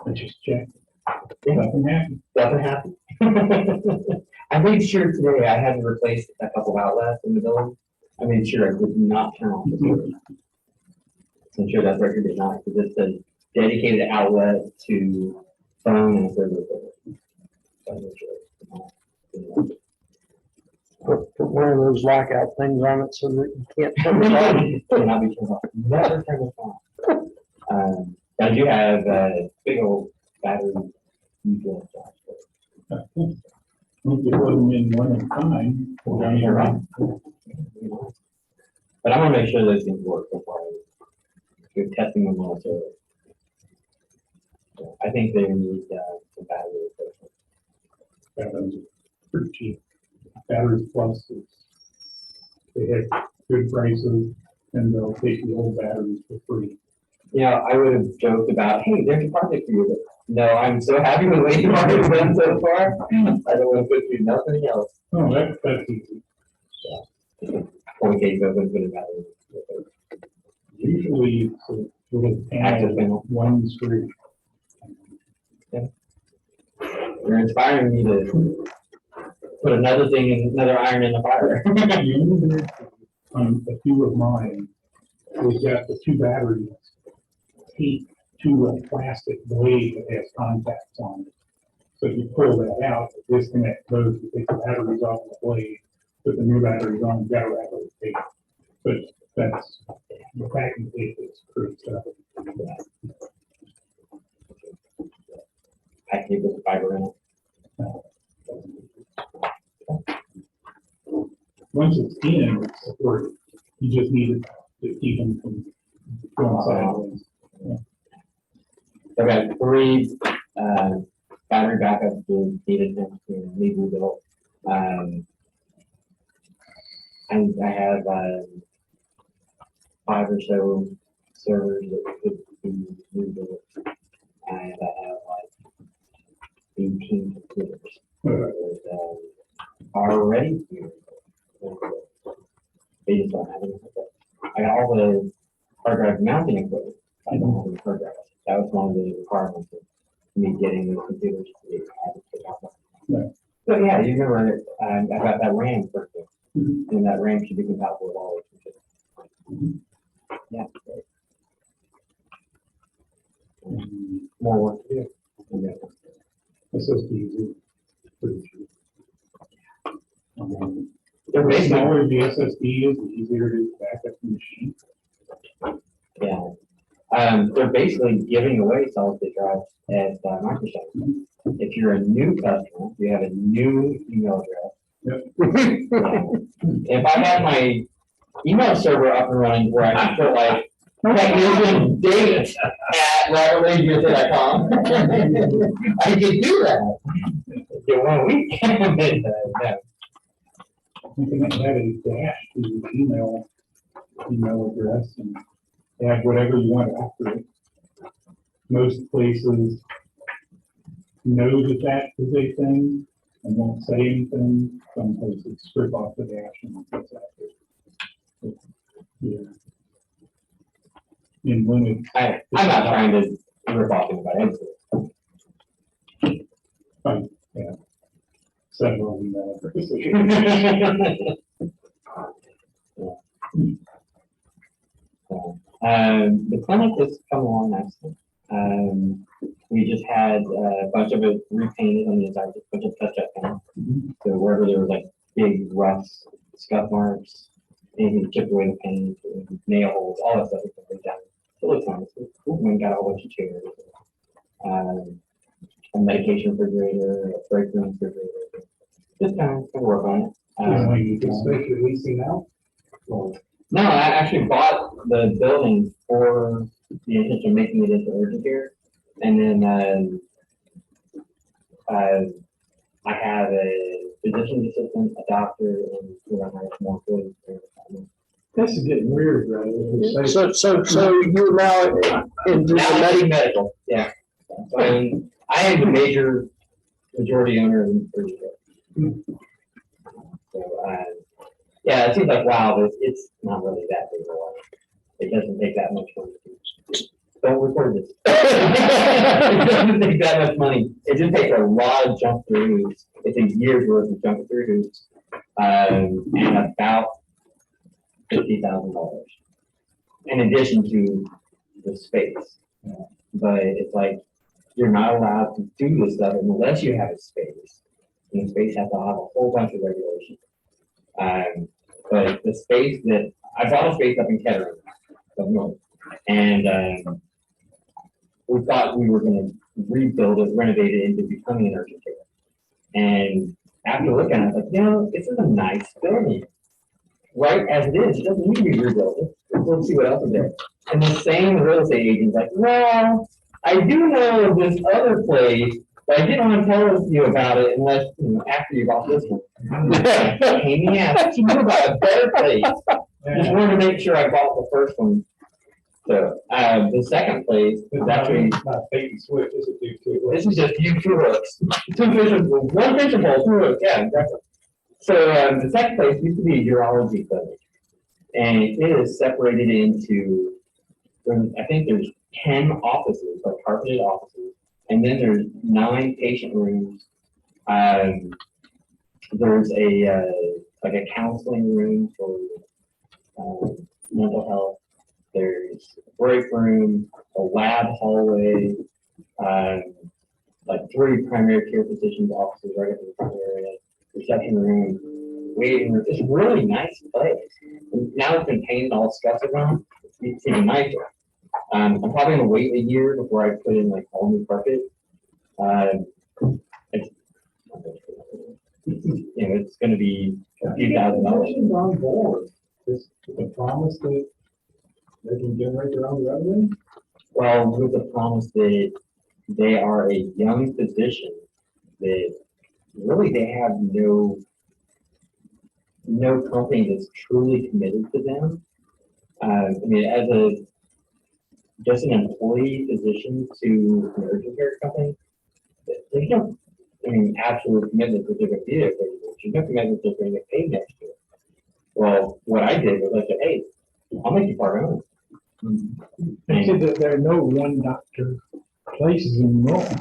I just checked. Yeah. Nothing happened. Nothing happened. I made sure today I had to replace a couple outlets in the building. I made sure I did not turn off the server. I'm sure that record did not, because it's a dedicated outlet to phone and server. So I made sure it's not. Put one of those lockout things on it so that you can't turn it on. Cannot be turned off. Never turn it off. I do have a big old battery. You put them in one at a time. Down here, right? But I want to make sure those things work before you're testing them on the server. So I think they need some battery replacement. Batteries are pretty cheap. Batteries Plus is, they have good prices. and they'll take the old batteries for free. You know, I would have joked about, hey, there's a project for you, but no, I'm so happy with what you've already done so far. I don't want to put through nothing else. Oh, that's easy. Only case open, put it battery. Usually it's a little Active panel, panel. one's free. You're inspiring me to put another iron in the fire. Usually, on a few of mine, we've got the two batteries taped to a plastic blade that has contacts on it. So if you pull that out, disconnect those, you take the batteries off the blade, put the new batteries on, you got to wrap it with tape. But that's, the packing tape is pretty tough. I keep with fiber in it. Once it's in, it's supported. You just need it to keep them from going sideways. I've got 3 battery backups to data centers to need rebuilt. And I have 5 or so servers that could be rebuilt. And I have like 18 computers that are ready to be rebuilt. They just don't have any. I got all the hard drive mounting equipment. I don't have any hard drives. That was one of the requirements of me getting the computers to be able to pick up. Right. But yeah, you remember, I got that RAM for it. And that RAM should be compatible with all the computers. Yeah. Great. More work to do. SSDs are pretty cheap. They're The basically, smaller the SSD is, the easier it is to back up the machine. yeah. They're basically giving away solid state drives at Microsoft. If you're a new customer, you have a new email address. Yep. If I had my email server up and running where I could put like technician David at robertradio.com, I could do that. Get 1 week. No. You can add a dash to your email address and add whatever you want after it. Most places know that that is a thing and won't say anything. Some places strip off the dash and put after it. Yeah. In Linux. I'm not trying to rip off anybody. Yeah. Several email addresses. The clinic has come along nicely. We just had a bunch of it repainted on the inside, just a bunch of touch-up paint. So wherever there was like big rough scuff marks, anything chipped away the paint, nail holes, all that stuff is completely done. It looks nice. We got a whole bunch of chairs. A medication refrigerator, a break room refrigerator. Just kind of work on it. You can start releasing now. No, I actually bought the building for the intention of making it into urgent care. And then I have a physician's assistant, a doctor, and I have more employees. This is getting weird, right? So you're now into Now the I do medical, yeah. So I am the majority owner of the urgent care. So, yeah, it seems like, wow, but it's not really that big of a one. It doesn't take that much money. Don't record this. It doesn't take that much money. It just takes a lot of jump through hoops. It takes years worth of jumping through hoops. And about $50,000 in addition to the space. But it's like, you're not allowed to do this stuff unless you have a space. And the space has to have a whole bunch of regulations. But the space that, I bought a space up in Kettering, up north, and we thought we were going to rebuild it, renovate it into becoming an urgent care. And after looking at it, I was like, this is a nice building. Right as it is, it doesn't need to be rebuilt. Let's see what else is there. And the same real estate agent's like, well, I do know of this other place, but I didn't want to tell you about it unless, after you bought this one. Pain in the ass. You knew about a better place Just wanted to make sure I bought the first one. So, the second place is actually, Not bait and switch, this is this is just you two hooks. Two fishing poles, one fishing pole, two hooks, yeah, exactly. So, the second place used to be a urology clinic. And it is separated into, I think there's 10 offices, like carpeted offices. And then there's 9 patient rooms. There's like a counseling room for mental health. There's a break room, a lab hallway, like 3 primary care physicians' offices right up in the front area, reception room, waiting room. It's a really nice place. And now it's been painted all stuff around. It's even nicer. I'm probably gonna wait a year before I put in like all new carpet. It's, it's gonna be a few $1,000s. on board. This is a promise that they can generate their own revenue. Well, with the promise that they are a young physician, that really they have no company that's truly committed to them. I mean, as just an employee physician to an urgent care company, there's no, absolute commitment that they're going to be there. There's no commitment that they're going to get paid next year. Well, what I did was I said, hey, I'll make you part owner. They said that there are no one doctor places in Rome.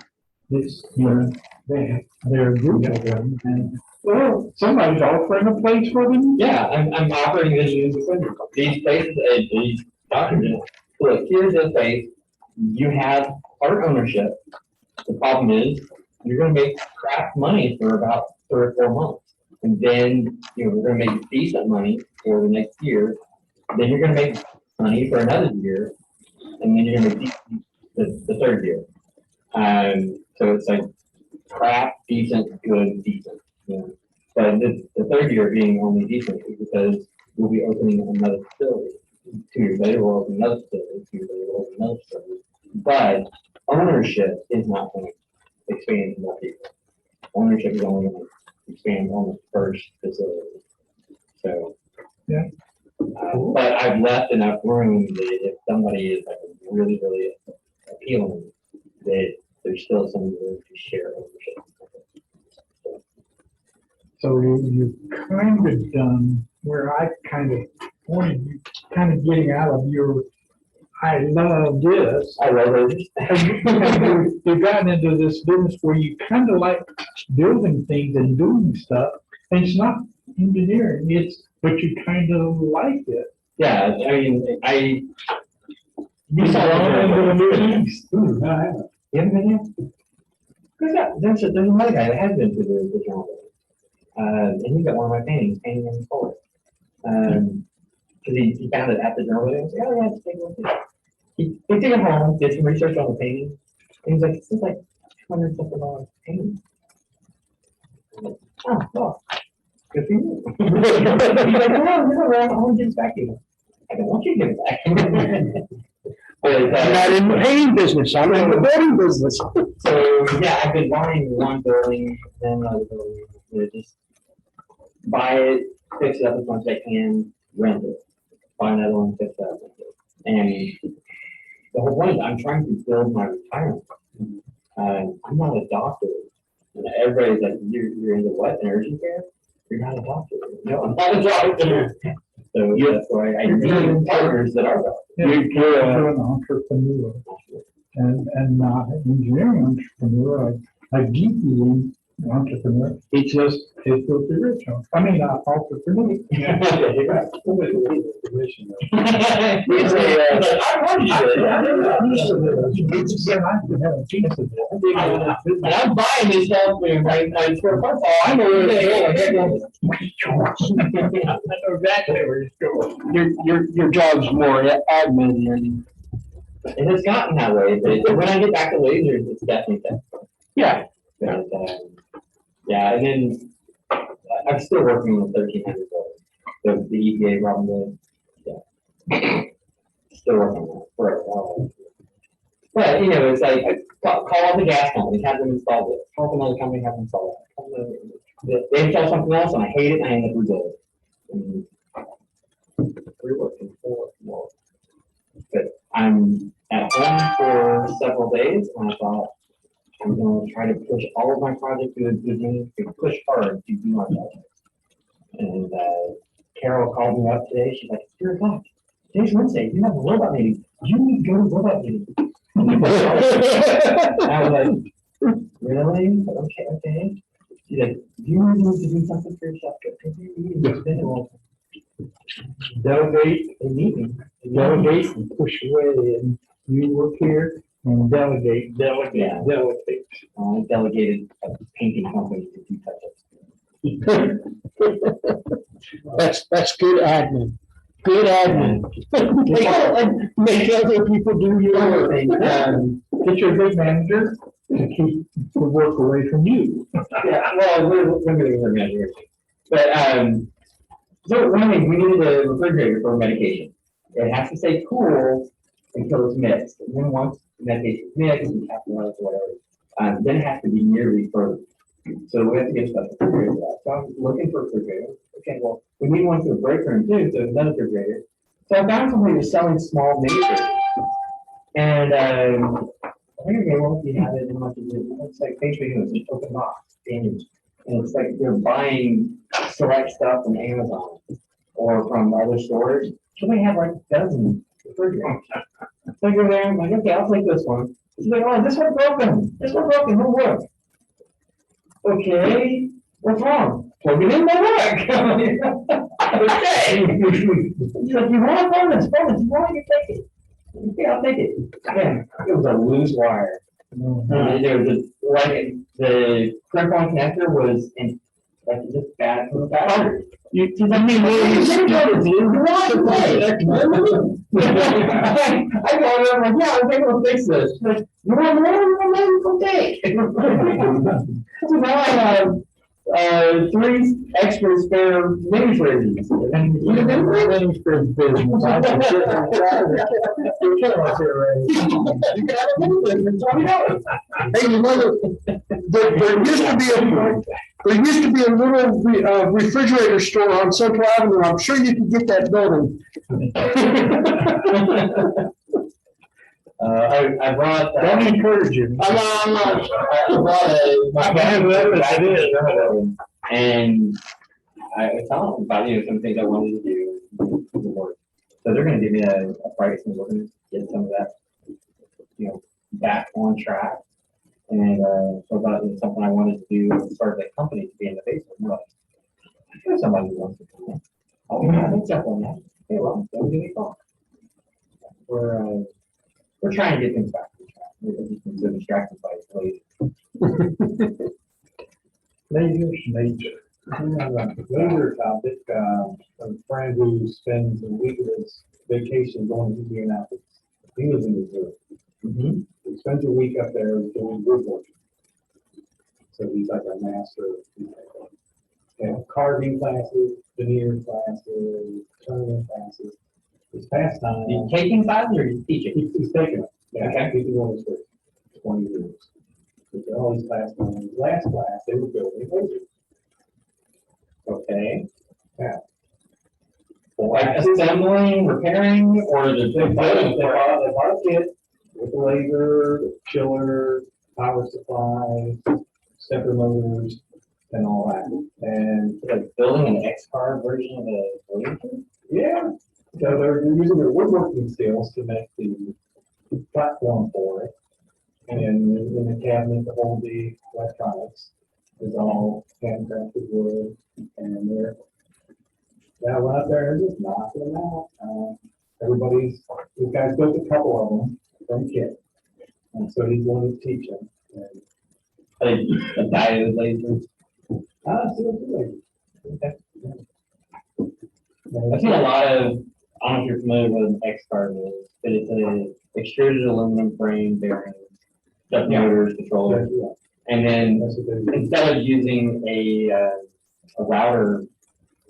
This, they're a group of them, and well, somebody's offering a place for them. Yeah, I'm operating this as a clinic. These places, these doctors, look, here's the place. You have part ownership. The problem is you're going to make crap money for about 3 or 4 months, and then we're going to make decent money for the next year. Then you're going to make money for another year, and then you're going to make the third year. So it's like crap, decent, good, decent. But the third year being only decent is because we'll be opening another facility. 2 years later, we'll open another facility. 2 years later, we'll open another facility. But ownership is not going to expand to more people. Ownership is only going to expand on the first facility. So, yeah. But I've left enough room that if somebody is like really, really appealing, that there's still some room to share ownership. So you've kind of done where I kind of wanted you kind of getting out of your, I love this. I love it. You've gotten into this business where you kind of like building things and doing stuff. And it's not engineering, but you kind of like it. Yeah, You saw into the Middle East. No, I haven't. You haven't been here? There's another guy that has been to the genre. And he got one of my paintings hanging in the forest. Because he found it at the journal. And I was like, oh yeah, just take a look at it. He took it home, did some research on the painting. And he's like, this is like $200-something painting. I'm like, oh, well, good for you. He's like, no, I want to give it back to you. I don't want you to give it back. But, I'm not in the painting business, I'm in the building business. So, yeah, I've been buying one building, then another building. Just buy it, fix it up as much as I can, rent it. Buy another one, fix it up, rent it. And the whole point is I'm trying to build my retirement. I'm not a doctor. And everybody's like, you're into what? In urgent care? You're not a doctor. No, I'm not a doctor. So that's why I need partners that are doctors. You're an entrepreneur and not an engineering entrepreneur, a geeky entrepreneur. It's just his filthy rich. I mean, not entrepreneur. Yeah, you're right. I wanted you to and I'm buying this stuff in my square foot. Oh, I know where it's going. I know exactly where it's going. Your job's more admin than. It has gotten that way, but when I get back to lasers, it's definitely that. Yeah. And, yeah, and then I'm still working on the 1300 volts, the EPA problem. Yeah, still working on it for a while. But it's like call up the gas company, have them install it. Call up another company, have them install it. They install something else, and I hate it, and I end up rebuilding it. we're looking for more. But I'm at home for several days, and I thought I'm gonna try to push all of my projects to push hard to do my projects. And Carol called me up today. She's like, "Dear God, today's Wednesday. You have a robot meeting. You need to go to the robot meeting." And I was like, "Really? Okay. She's like, "You need to do something for yourself. Delegate a meeting. Delegate and push away. And you work here and delegate. I delegated a painting company to do touch-ups. That's good admin. Good admin. Make other people do your work. Get your big manager to keep the work away from you. Yeah, well, we're going to be manager. But, so one thing, we needed a refrigerator for medication. It has to stay cool until it's mixed. And then once the medication is mixed, we have to run it or whatever. Then it has to be nearly frozen. So we have to get stuff to refrigerator for that. So I'm looking for a refrigerator. Okay, well, we need one for the break room too, so another refrigerator. So I found somebody who's selling small mini fridges. And I think they won't be having it much to do. It's like basically it's an open box. And it's like they're buying select stuff from Amazon or from other stores. So they have like dozens of refrigerators. So I go there, I'm like, okay, I'll take this one. She's like, oh, this one's broken. This one's broken, won't work. Okay, what's wrong? Plug it in, my work. Okay. She's like, you want bonus, you want you take it. Okay, I'll take it. Yeah, it was a loose wire. There was a, like the crimp-on connector was in like just bad from the battery. She's like, I go over, I'm like, yeah, I think we'll fix this. She's like, you want more? Okay. So now I have 3 extra spare mini fridges. Mini fridge business. You're killing us here, Ray. You can have a mini fridge for $20. Hey, you know, there used to be a little refrigerator store on Central Avenue. I'm sure you could get that building. I brought. Don't encourage you. I brought and I told them about some things I wanted to do. So they're going to give me a price, and we're going to get some of that, back on track. And so about something I wanted to do, start the company to be in the basement. I'm like, there's somebody who wants to come in. Oh, yeah, that's up on that. Okay, well, don't give me a call. We're trying to get things back on track. We're just been so distracted by it. Major topic, a friend who spends a week of his vacation going to Indianapolis. He lives in Missouri. He spends a week up there doing woodworking. So he's like a master. They have carving classes, veneer classes, turning classes. His pastime. He's taking classes or he's teaching? He's taking it. Yeah, Okay. he's been doing this for 20 years. He's got all these classes. In his last class, they were building lasers. Okay. Yeah. Like assembling, repairing, or the They bought a kit with a laser, chiller, power supply, stepper motors, and all that. And like building an X-Card version of a laser? yeah, so they're using their woodworking skills to make the platform for it. And in the cabinet to hold the electronics is all handcrafted wood. And I went up there and just knocked them out. These guys built a couple of them from kit. And so he's going to teach them. And A diode laser? okay. I've seen a lot of, I don't know if you're familiar with an X-Card is, but it's an extruded aluminum frame bearing, stuff motors, controllers. Yeah. And then That's what they do. instead of using a router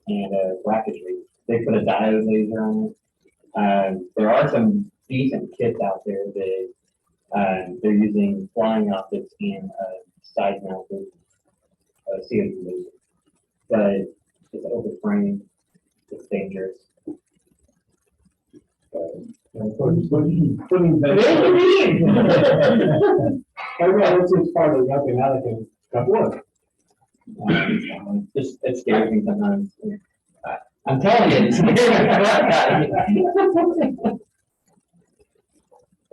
and a bracketry, they put a diode laser on it. There are some decent kits out there that they're using flying optics and side mounted CO2 laser. But it's open frame, it's dangerous. Putting that. Okay, this is part of helping out at work. Just, it scares me sometimes. I'm telling you, it scares me.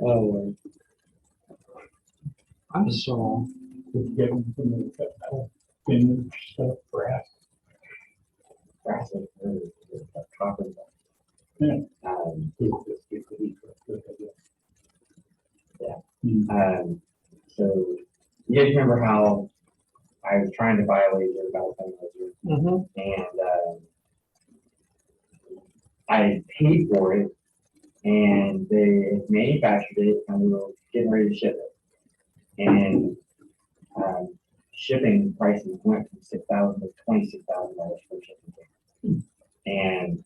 Oh, I'm so, Getting some of the thin stuff, grass. grass is really good, like copper. Yeah. So, you guys remember how I was trying to buy a laser about a laser, and I paid for it, and they manufactured it, and we were getting ready to ship it. And shipping prices went from $6,000 to $26,000 for shipping. And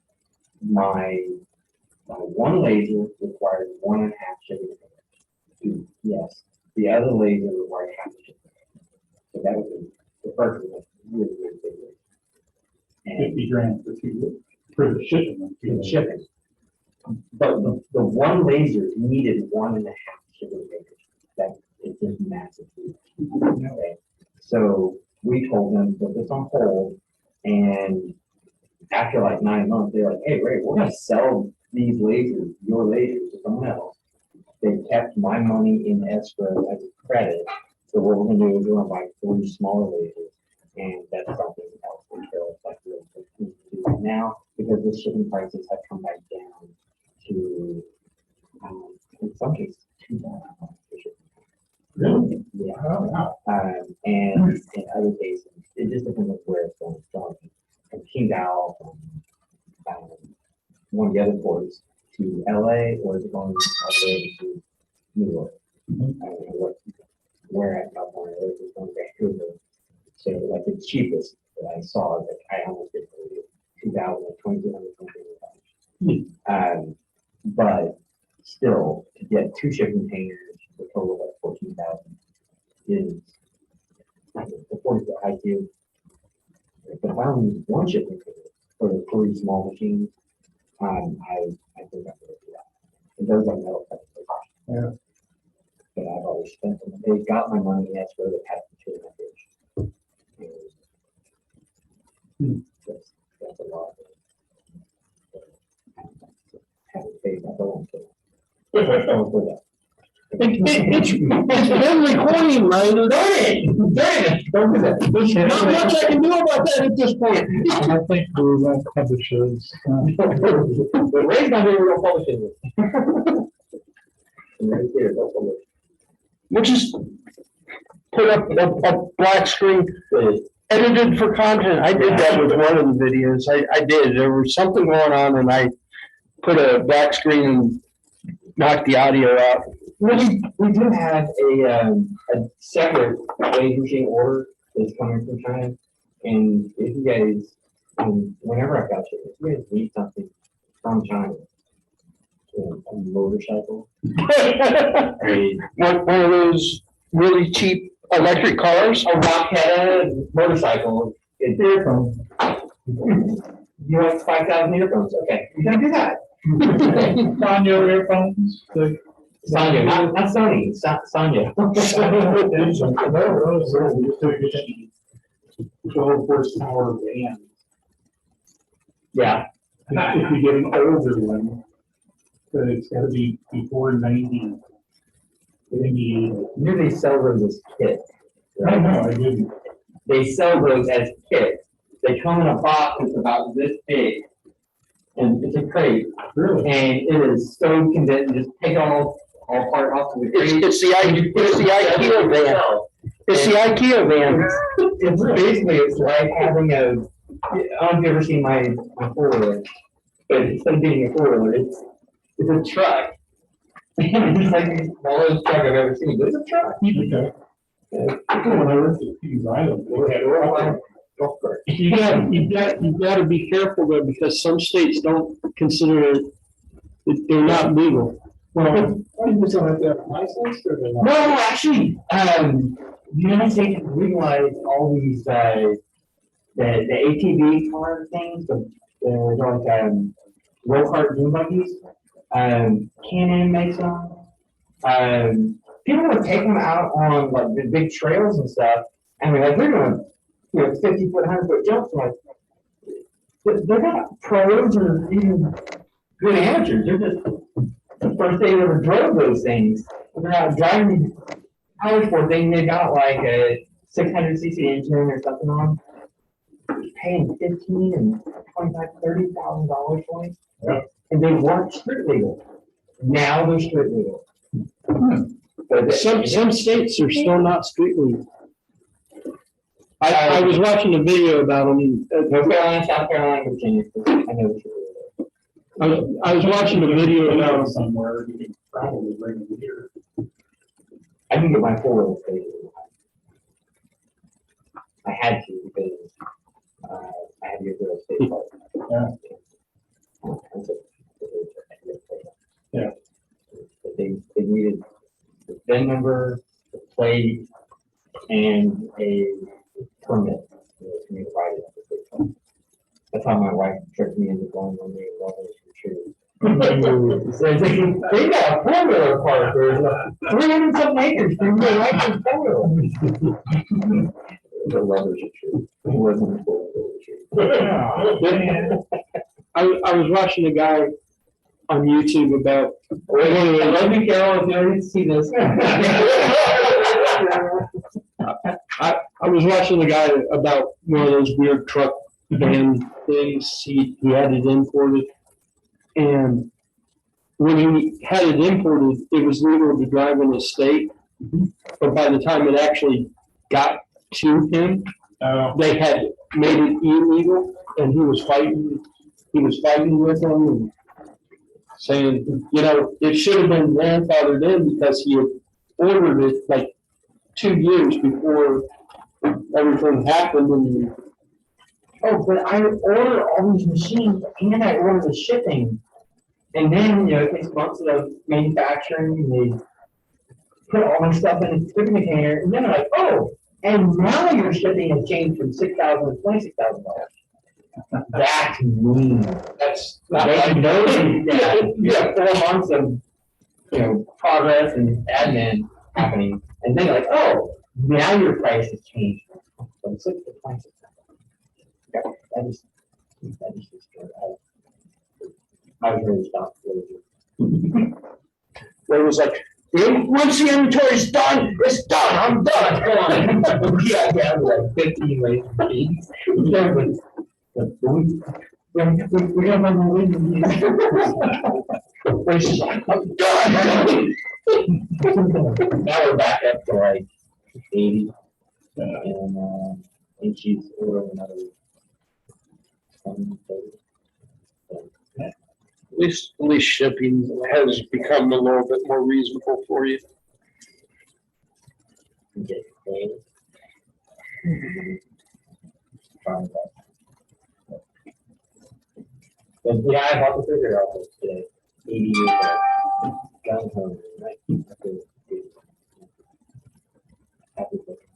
my one laser required 1.5 shipping containers. Yes, the other laser required half shipping. So that was the first one, really, really big. And 50 grand for the shipping. for the shipping. But the one laser needed 1.5 shipping containers. That is just massive. Okay. So we told them to put this on hold, and after like 9 months, they're like, "Hey, Ray, we're gonna sell these lasers, your lasers, to someone else." They kept my money in escrow as a credit. So what we're gonna do is we're gonna buy 3 smaller lasers, and that's something else until like we're to do now, because the shipping prices have come back down to, in some cases, $2,000 for shipping. Really? Yeah. Oh, wow. And in other cases, it just depends on where it's going. It's going from Qingdao, from one of the other ports to LA, or is it going all the way to New York? I don't know where at California, or is it going to Vancouver? So like the cheapest that I saw, like I almost did for $2,000, but still, to get 2 shipping containers, the total of like 14,000 is the 40-foot high tube. But if I only use 1 shipping container for the 3 small machines, I think I'm gonna do that. And those are metal cuts. Yeah. But I've always spent them. They got my money, and that's where they had the 2.5 inch. That's a lot. Haven't paid that alone. Don't put that. It's been recording, Ryder, darn it. Not much I can do about that at this point. I think we won't publish those. But Ray's not here, we'll publish it. And right here, don't publish. We'll just put up a black screen edited for content. I did that with one of the videos. I did. There was something going on, and I put a black screen and knocked the audio out. We do have a separate laser machine order that's coming from China. And if you guys, whenever I've got you, if you guys need something from China, a motorcycle, One of those really cheap electric cars. a Rocketta motorcycle, earphones. You want 5,000 earphones? Okay, we're gonna do that. Sanyo earphones. Sonya, not Sony, Sonya. 12 horsepower van. Yeah, If you get an older one, but it's gotta be before 90. knew they sell those as kits. I don't know, I didn't. They sell those as kits. They come in a box that's about this big. And it's a crate, Really? and it is so condensed, just take all part off of the crate. It's the IKEA van. It's the IKEA van. It's basically, it's like having I don't know if you've ever seen my 4-wheeler, but instead of being a 4-wheeler, it's a truck. It's like the smallest truck I've ever seen, but it's a truck. Okay. Whenever it's Kings Island, they had You got to be careful though, because some states don't consider it, they're not legal. Well, you just don't have to have a license or they're not? No, actually, the United States legalized all these, the ATV car things, the like, roll cart dune buggies. Canon makes them. People would take them out on like the big trails and stuff, and they're doing, 50-foot, 100-foot jumps. Like, they're not pros or even good amateurs. They're just the first they ever drove those things. When they're out driving these power sport thing, they got like a 600cc engine or something on. Paying $15,000 and $25,000, $30,000 for it. Yep. And they weren't street legal. Now they're street legal. But Some states are still not street legal. I was watching a video about them. North Carolina, South Carolina, Virginia. I know the street legal. I was watching a video about somewhere, you can probably bring them here. I can get my 4-wheel state. I had to because I had to get real estate. Yeah. But they needed the VIN number, the plate, and a permit for me to ride it. That's how my wife tricked me into going on the levels for shoes. They got a 4-wheeler park. There's 300 something acres. They really like this 4-wheeler. The levers are true. It wasn't a 4-wheeler true. I was watching a guy on YouTube about. I love you, Carol, if you ever see this. I was watching a guy about one of those weird truck van things. He had it imported, and when he had it imported, it was legal to drive in his state. But by the time it actually got to him, they had made it illegal, and he was fighting. He was fighting with them and saying, it should have been grandfathered in because he had ordered it like 2 years before everything happened. And but I order all these machines and I order the shipping. And then, it takes months of manufacturing, and they put all my stuff in a shipping container, and then they're like, and now your shipping has changed from $6,000 to $26,000. That's mean. That's not like you have 4 months of progress and admin happening, and then you're like, now your price has changed from 6 to 26. That just I was really shocked. it was like, once the inventory's done, it's done. I'm done. Come on. Yeah, like 15 ways to be. We got my win. I'm done. Now we're back up to like 80. And she's ordering another 20, 30. At least shipping has become a little bit more reasonable for you. Get paid. But yeah, I bought the figure out today. 80 years old. Gone home. Right? Happy birthday.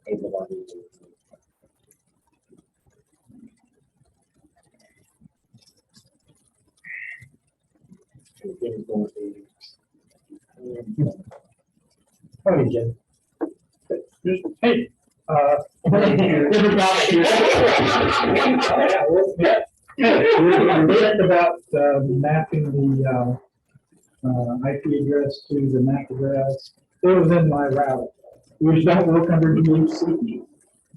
Able-bodied. Hey, Jim. Hey, we learned about mapping the IP address to the MAC address. It was in my router, which don't work under DHCP.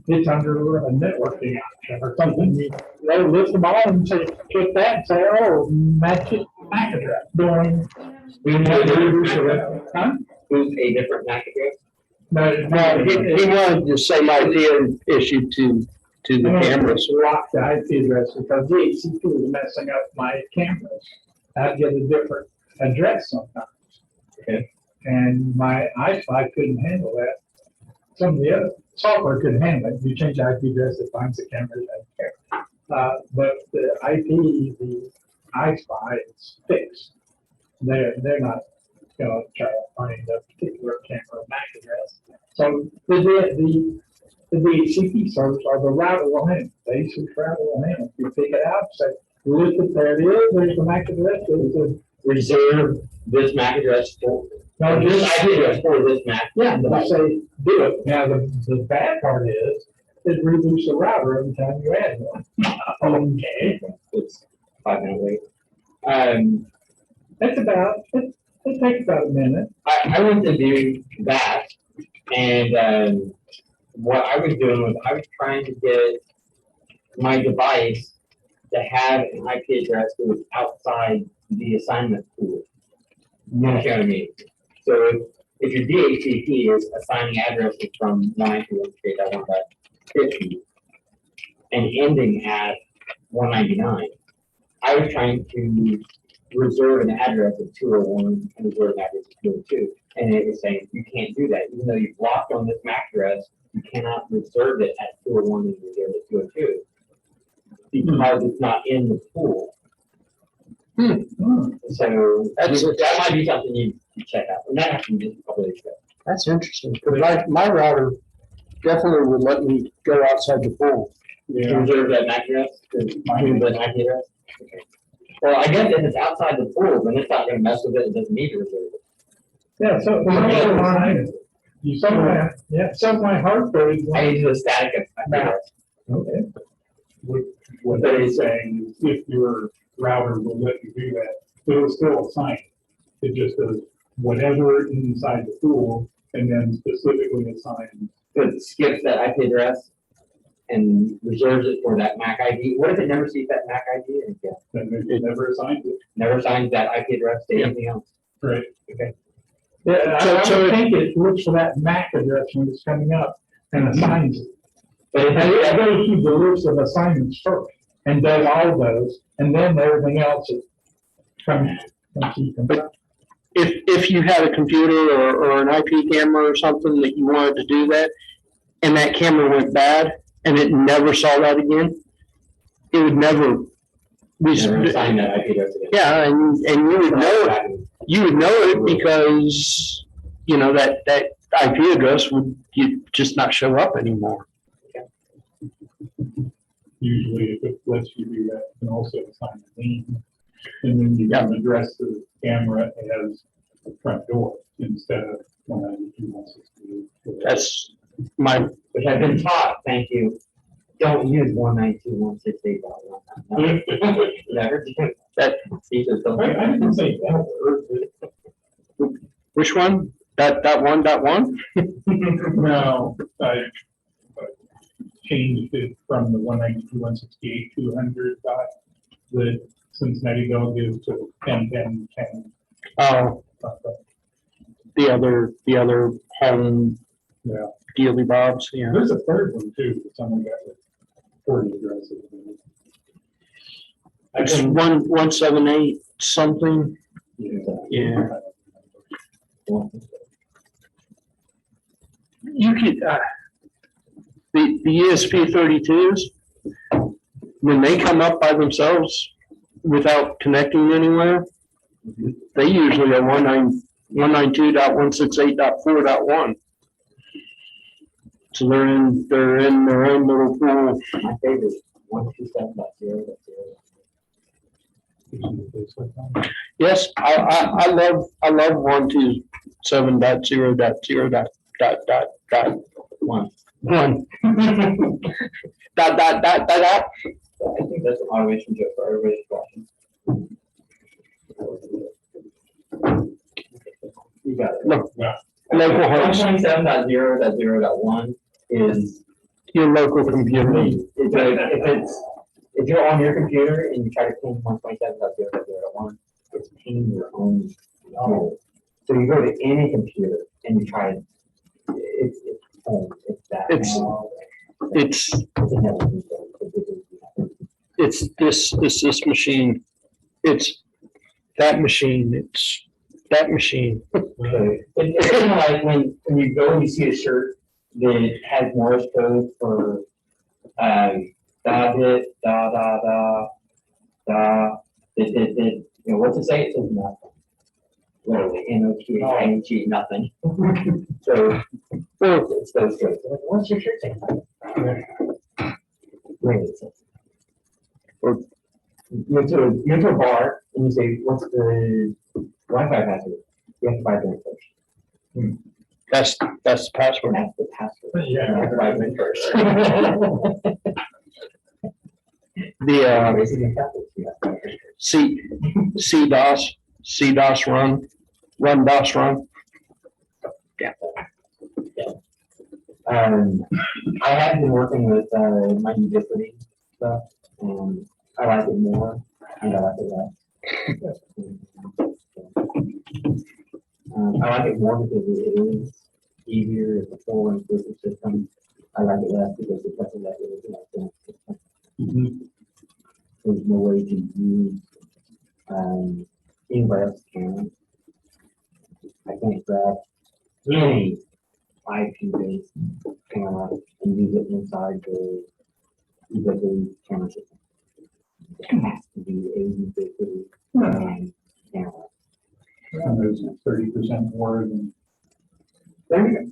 It's under a networking option or something. They list them all and say, click that and say, match it, MAC address. Doing. Huh? Who's a different MAC address? No, he wanted the same idea issued to the cameras. Lock the IP address because DHCP was messing up my cameras. I'd get a different address sometimes. Okay. And my iSpy couldn't handle that. Some of the other software couldn't handle it. You change the IP address, it finds the cameras. But the IP, the iSpy is fixed. They're not going to try to find a particular camera MAC address. So the DHCP servers are the router will handle. They should travel will handle. You pick it out, say, Look at that is, there's the MAC address, it's a, Reserve this MAC address for, no, this just, IP address for this MAC. yeah, but say, do it. Now, the bad part is reboots the router every time you add one. Okay. It's 5 minute wait. That's about, it takes about a minute. I went to do that, and what I was doing was I was trying to get my device to have an IP address that was outside the assignment pool. You understand what I mean? So if your DHCP is assigning addresses from 192.168.1.50 and ending at 199, I was trying to reserve an address of 201 and reserve an address of 202. And it was saying, you can't do that. Even though you've locked on this MAC address, you cannot reserve it at 201 and reserve it at 202 because it's not in the pool. So that might be something you check out. And that happened just a couple days ago. That's interesting, because my router definitely would let me go outside the pool. To reserve that MAC address, mine the MAC address. Okay. Well, I guess if it's outside the pool, then it's not gonna mess with it, it doesn't need to reserve it. Yeah, so, some of my hard codes. I need to do a static MAC address. Okay. What they're saying is if your router will let you do that, it'll still assign it. It just does whatever inside the pool and then specifically assigns. So it skips that IP address and reserves it for that MAC ID. What if it never sees that MAC ID? And Then it never assigns it. never assigns that IP address to anything else? Right. Okay. Yeah, I would think it looks for that MAC address when it's coming up and assigns it. But if And it it, goes through the list of assignments first and does all those, and then everything else is coming. If you had a computer or an IP camera or something that you wanted to do that, and that camera went bad, and it never saw that again, it would never be. never assign that IP address again. Yeah, and you would know it. You would know it because, you know, that IP address would just not show up anymore. Usually if it lets you do that, you can also assign a name. And then you can address the camera as a front door instead of 192.168. That's my, Which I've been taught, thank you, don't use 192.168.1. Never do. that, See, just don't. I didn't say that word. which one? That one? No, I changed it from the 192.168.200 that Cincinnati Bell gives to 10.10.10. Oh, the other home Yeah. dealy bobs, yeah. There's a third one too, that someone got with 40 addresses. It's 178 something, Yeah. yeah. You could, the ESP32s, when they come up by themselves without connecting anywhere, they usually are 192.168.4.1. So they're in their own little pool. My favorite, 127.0.0. Yes, I love 127.0.0.1. One. Dot. I think that's an automation joke for everybody's watching. You got it. Look, local host, 127.0.0.1 is your local computer. If you're on your computer and you try to ping 127.0.0.1, it's pinging your own node. So you go to any computer and you try to, it's home, it's that. It's this machine. It's that machine. It's that machine. It's kind of like when you go and you see a shirt that has Morse code for da bit, da da da da you know, what's it say? It says nothing. Literally, NOTHING, nothing. So it's those codes. Like, what's your shirt saying? Really, it says. you go to a bar and you say, what's the Wi-Fi password? You have to buy drink first. That's the password. That's the password. Yeah. You have to buy drink first. The Basically, that's what you have to buy drink first. CDOS run DOS run. I have been working with my ubiquity stuff, and I like it more, and I like it less. I like it more because it is easier, it's a full inclusive system. I like it less because it doesn't let you do that system. There's no way to use anybody else's camera. I can't grab any IP-based camera and use it inside the ubiquity camera system. It has to be a ubiquity camera. And there's 30% more than.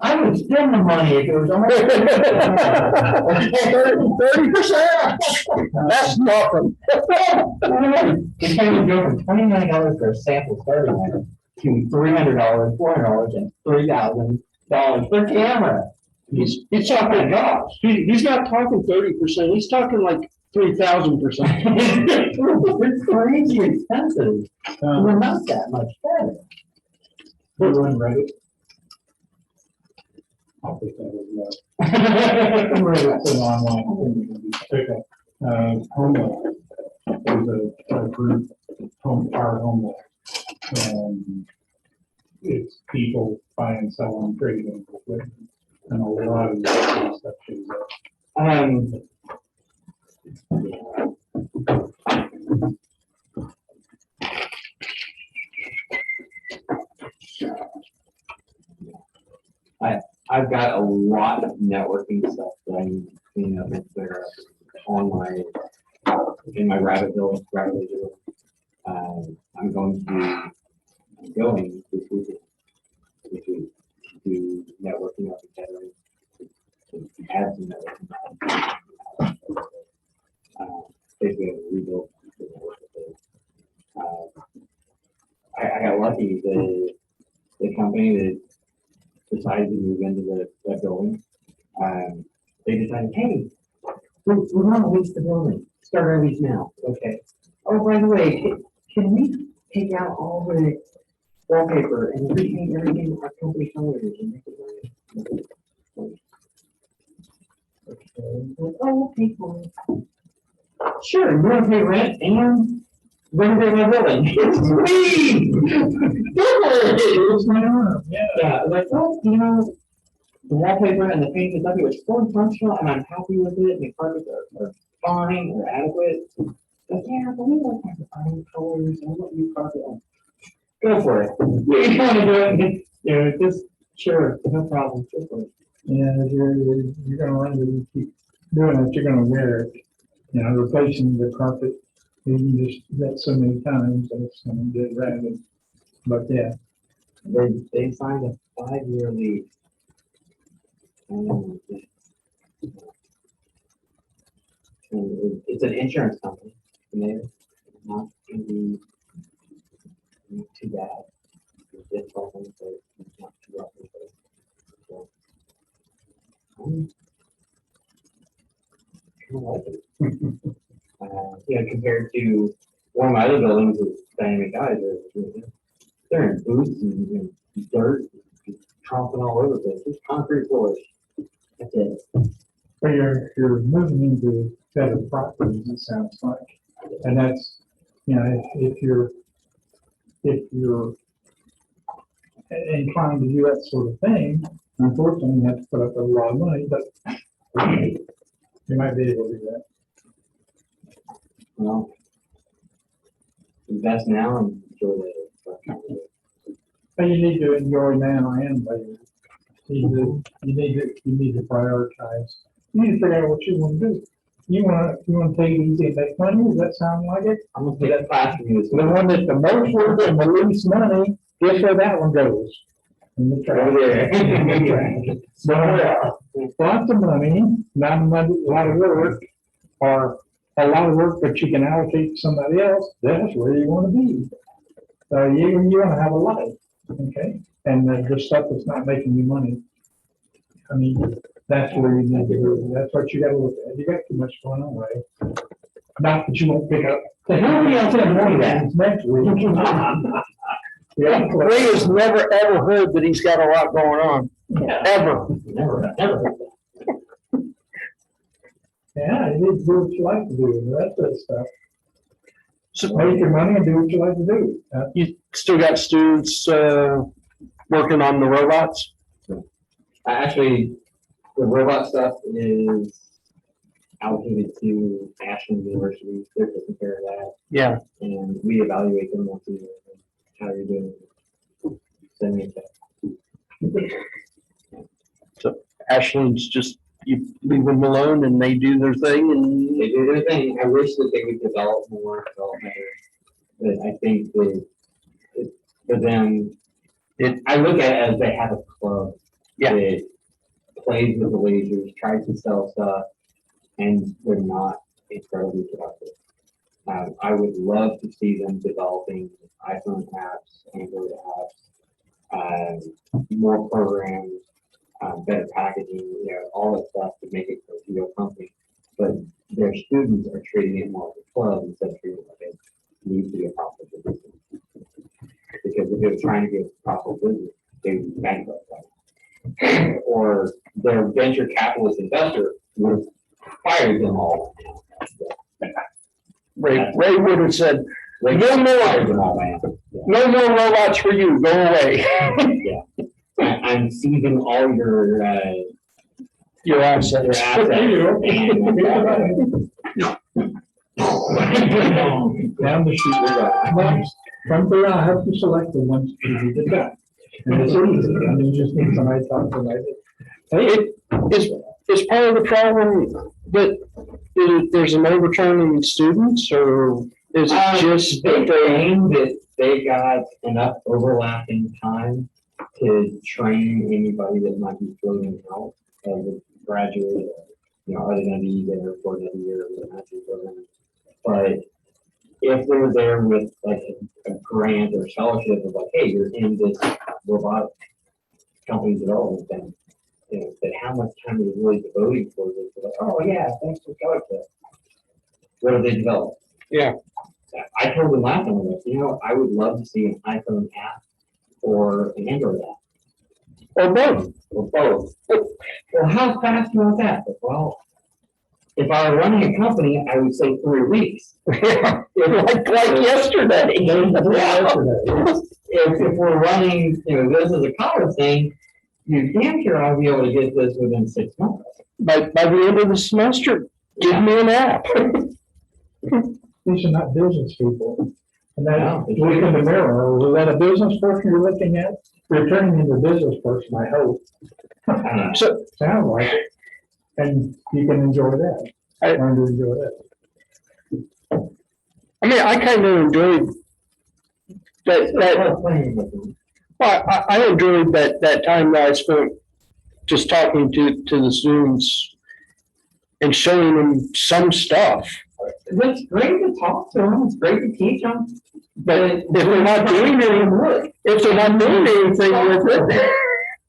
I would spend the money if it was only 30%. That's nothing. You can go from $29 for a sample starting item to $300, $400, and $3,000 per camera. He's talking he's not talking 30%. He's talking like 3,000%. It's crazy expensive. We're not that much better. We're on Reddit. I'll put that as Reddit's an online thing. Homeless. There's a group, our homeless. It's people buying, selling, trading, and a lot of stuff shows up. I've got a lot of networking stuff that I need to clean up and clear up on in my rabbit hole. I'm going this week to do networking up together to add some networking. Basically, I rebuilt the network. I got lucky. The company that decided to move into that building, they decided, hey, we want to lease the building. Start our lease now. Okay. Oh, by the way, can we take out all the wallpaper and repaint everything with our company colors and make it nice? Oh, okay, fine. Sure, you want to pay rent and renovate my building. It's free! What's going on? Yeah, like, well, you know, the wallpaper and the paint and stuff, it was fully functional and I'm happy with it and the carpets are fine or adequate. But yeah, but we don't have the fine colors and what you carpet on. Go for it. You want to do it? Yeah, just, sure, no problem. Yeah, you're gonna run to keep doing it, you're gonna wear it. You know, replacing the carpet, you can just that so many times, and it's gonna get ragged. But yeah, They signed a 5-year lease. And it's an insurance company, and they're not gonna be too bad. It's just something that it's not too rough. So, kind of like it. Yeah, compared to one of my other buildings with dynamic guys, they're in boots and dirt, tromping all over the place. It's concrete floors. That's it. but you're moving into better properties, it sounds like. And that's, you know, if you're inclined to do that sort of thing, unfortunately, you have to put up a lot of money, but you might be able to do that. Well, invest now and enjoy later. But you need to enjoy now and later. You need to prioritize. You need to figure out what you want to do. You want to take it easy and make money? Does that sound like it? I'm gonna put that class for you. The one that's the most worth and the least money, guess where that one goes? In the trash. Somewhere else. Lots of money, not a lot of work, or a lot of work that you can allocate to somebody else, that's where you want to be. So you want to have a life, okay? And the stuff that's not making you money. I mean, that's where you need to be. That's what you got to look at. You got too much going on, right? Not that you won't pick up. Nobody else had more that. Next week. Yeah. Ray has never, ever heard that he's got a lot going on, ever. Never heard that. Yeah, you need to do what you like to do, that's that stuff. So Make your money and do what you like to do. you still got students, working on the robots? Actually, the robot stuff is allocated to Ashland University. They're taking care of that. Yeah. And we evaluate them once a year. How you're doing. Send me a check. So Ashland's just, you leave them alone and they do their thing and. They do their thing. I wish that they would develop more, develop better. But I think that for them, I look at it as they have a club. Yeah. That plays with the lasers, tries to sell stuff, and they're not incredibly productive. I would love to see them developing iPhone apps, Android apps, more programs, better packaging, all that stuff to make it a real company. But their students are treating it more like a club instead of treating it like it needs to be a profitable business. Because if they were trying to be a profitable business, they would be bankrupt. Right? Or their venture capitalist investor would have fired them all. Ray would have said, They no fired more, them all, man. no more robots for you, go away. Yeah. I'm seizing all your Assets. Down the sheet. From there, I'll help you select the ones you did that. And it's easy, I mean, you just need somebody to talk to them. Is part of the problem that there's an overturn in students, or is it just they that they? claim that they got enough overlapping time to train anybody that might be floating out as a graduate, are they gonna be there for another year of the master's program? But if they're there with like a grant or scholarship of like, hey, you're in this robotic company development thing, that how much time are you really devoting towards it? They're like, oh yeah, thanks for scholarship. What have they developed? Yeah. I told them last time, like, I would love to see an iPhone app or an Android app. Or both. Or both. Well, how fast do you want that? Well, if I were running a company, I would say 3 weeks. Yeah, like yesterday. If we're running, this is a college thing, you damn sure I'll be able to get this within 6 months. By the end of the semester, give me an app. These are not business people. And then look in the mirror, was that a business person you're looking at? You're turning into a business person, I hope. So Sounds like it. And you can enjoy that. Learn to enjoy that. I mean, I kind of enjoyed that. Well, I enjoyed that time that I spent just talking to the students and showing them some stuff. It's great to talk to them, it's great to teach them. But if they're not doing anything with it, if they're not doing anything with it,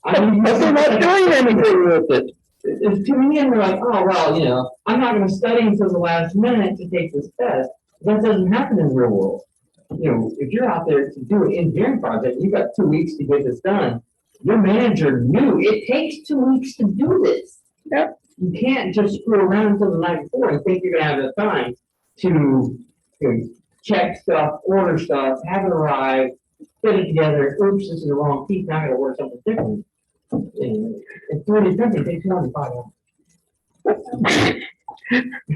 if they're not doing anything with it. It's coming in, we're like, oh, well, I'm not gonna study until the last minute to take this test. That doesn't happen in the real world. If you're out there to do an engineering project, you've got 2 weeks to get this done. Your manager knew it takes 2 weeks to do this. Yep. You can't just screw around until the night before and think you're gonna have the time to check stuff, order stuff, have it arrive, put it together. Oops, this is the wrong piece. Now I gotta work something different. And 3D printing takes more than 5 hours.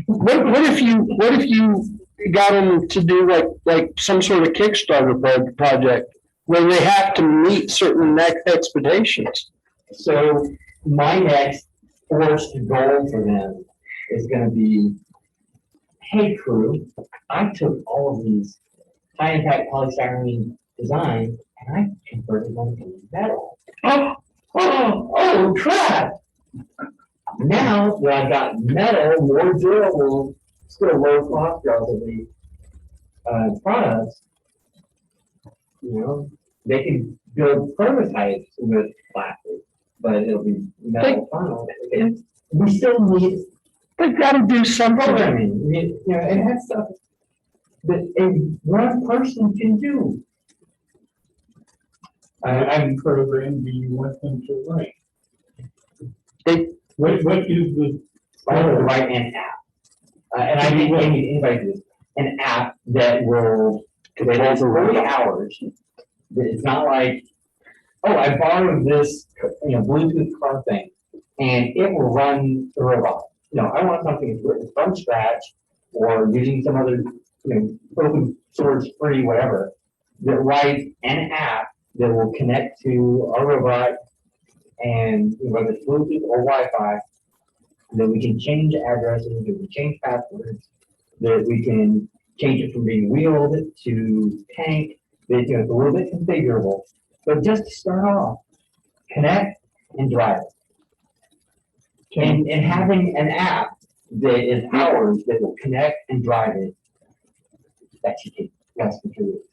What if you got them to do like some sort of Kickstarter project where they have to meet certain expectations? So my next forced goal for them is going to be, hey crew, I took all of these high impact polystyrene designs and I converted them to metal. Oh crap! Now that I've got metal more durable still low cost relatively, products, you know, they can build prototypes with plastic, but it'll be metal funnel. We still need They've got to do something. programming, you know, and that's stuff that one person can do. I'm program do you want them to write? They, What is the? I have to write an app. And I think anybody can do this. An app that will, that has 40 hours. That it's not like, oh, I borrowed this, you know, Bluetooth car thing, and it will run the robot. No, I want something that's written from scratch or using some other, you know, open source, free, whatever, that writes an app that will connect to our robot and whether it's Bluetooth or Wi-Fi, that we can change addresses, that we can change passwords, that we can change it from being wheeled to tank, that, you know, it's a little bit configurable. But just to start off, connect and drive. And having an app that is ours that will connect and drive it, that should take less than 2 weeks.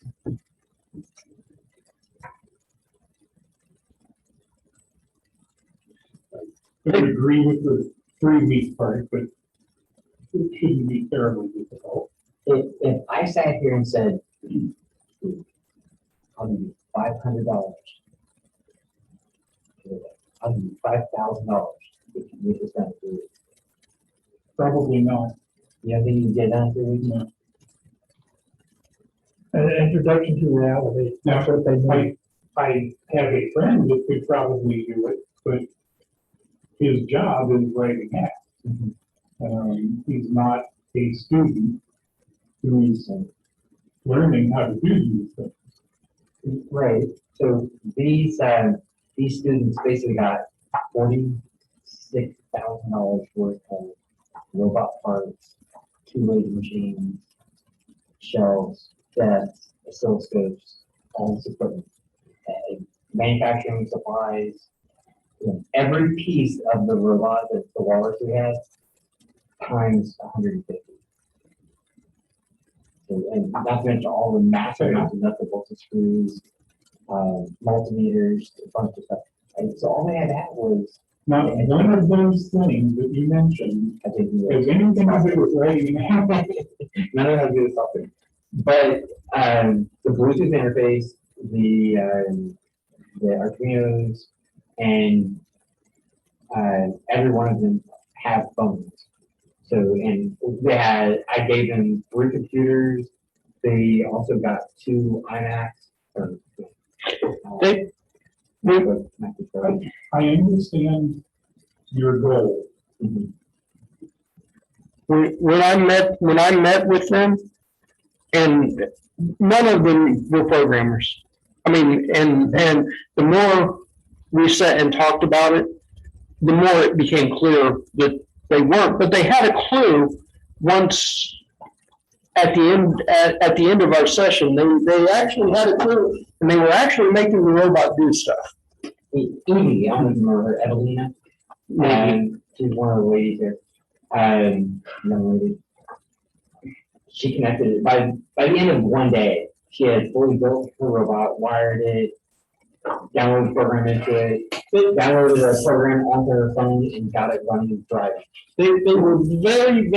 I would agree with the 3-week part, but it shouldn't be terribly difficult. If I sat here and said, I'll give you $500, I'll give you $5,000 if you get this done in 3 weeks. Probably not. You don't think you can get it done in 3 weeks? No. An introduction to reality, that's what they need. I have a friend that could probably do it, but his job is writing apps. He's not a student who is learning how to do these things. Right, so these students basically got $46,000 worth of robot parts, two-weight machines, shelves, desks, oscilloscopes, all this equipment, manufacturing supplies, you know, every piece of the robot that the walrus we had times 150. So, and not to mention all the massive amounts of nuts and bolts and screws, multimeters, a bunch of stuff. And so all they had to have was. Now, one of those things that you mentioned, I think has anything to do with writing an app? none of that has to do with software. But the Bluetooth interface, the Arduinos, and every one of them have phones. So, and I gave them 3 computers. They also got 2 iMacs. I understand your goal. Mhm. when I met with them, and none of them were programmers. I mean, and the more we sat and talked about it, the more it became clear that they weren't, but they had a clue once at the end of our session. They actually had a clue, and they were actually making the robot do stuff. Evie, I don't know if you remember her, Evelina. She's one of the ladies here. Young lady. She connected it. By the end of one day, she had fully built her robot, wired it, downloaded the program into it, downloaded the program onto her phone, and got it running and driving. They were very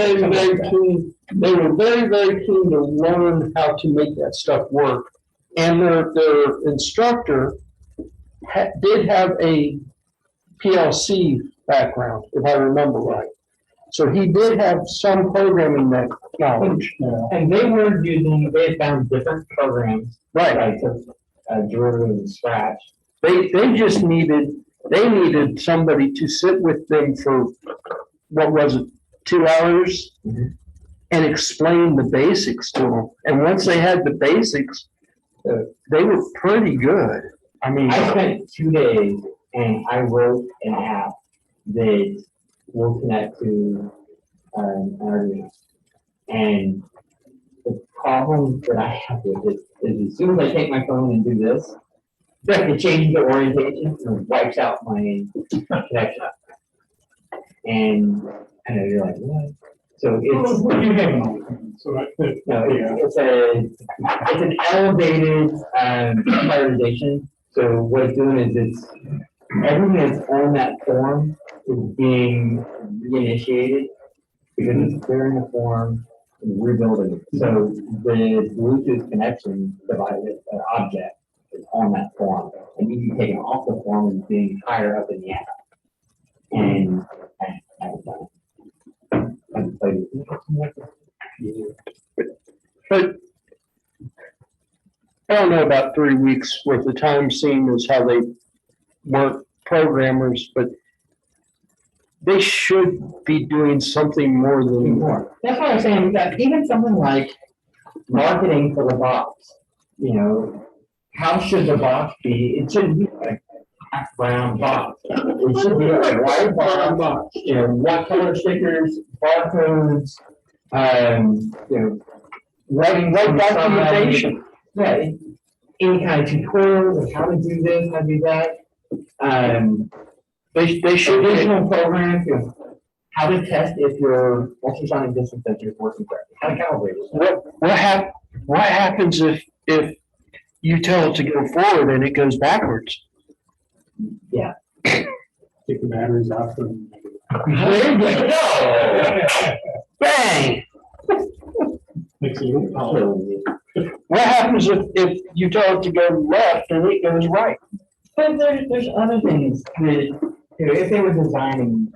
keen. They were very keen to learn how to make that stuff work. And their instructor did have a PLC background, if I remember right. So he did have some programming knowledge. And they were using, they had found different programs. Right. Like Drew and Scratch. They just needed somebody to sit with them for, what was it, 2 hours? Mm-hmm. And explain the basics to them. And once they had the basics, they were pretty good. I mean, I spent 2 days and I wrote an app that will connect to an Arduino. And the problem that I have with it is as soon as I take my phone and do this, it changes the orientation and it wipes out my connection. And I know you're like, what? So it's, Well, you have an alternate, so no, yeah. it's an elevated, prioritization. So what it's doing is it's, everything that's on that form is being reinitiated because it's clearing the form and rebuilding it. So the Bluetooth connection device, object is on that form and you can take it off the form and being higher up in the app. And I haven't done it. I've played it. But I don't know about 3 weeks worth of time seeing as how they work programmers, but they should be doing something more than More. That's why I'm saying that even something like marketing for the box, you know, how should the box be? It shouldn't be like a half brown box. It should be a white box, you know, what color stickers, barcodes, you know, writing documentation. Yeah, any kind of tutorials of how to do this, how to do that. They should be. Additional programs, you know, how to test if your ultrasonic distance sensor is working correctly, how to calibrate it. What happens if you tell it to go forward and it goes backwards? Yeah. Take the batteries off and. There you go. Bang! Makes it a little powerful. What happens if you tell it to go left and it goes right? But there's other things that, you know, if they were designing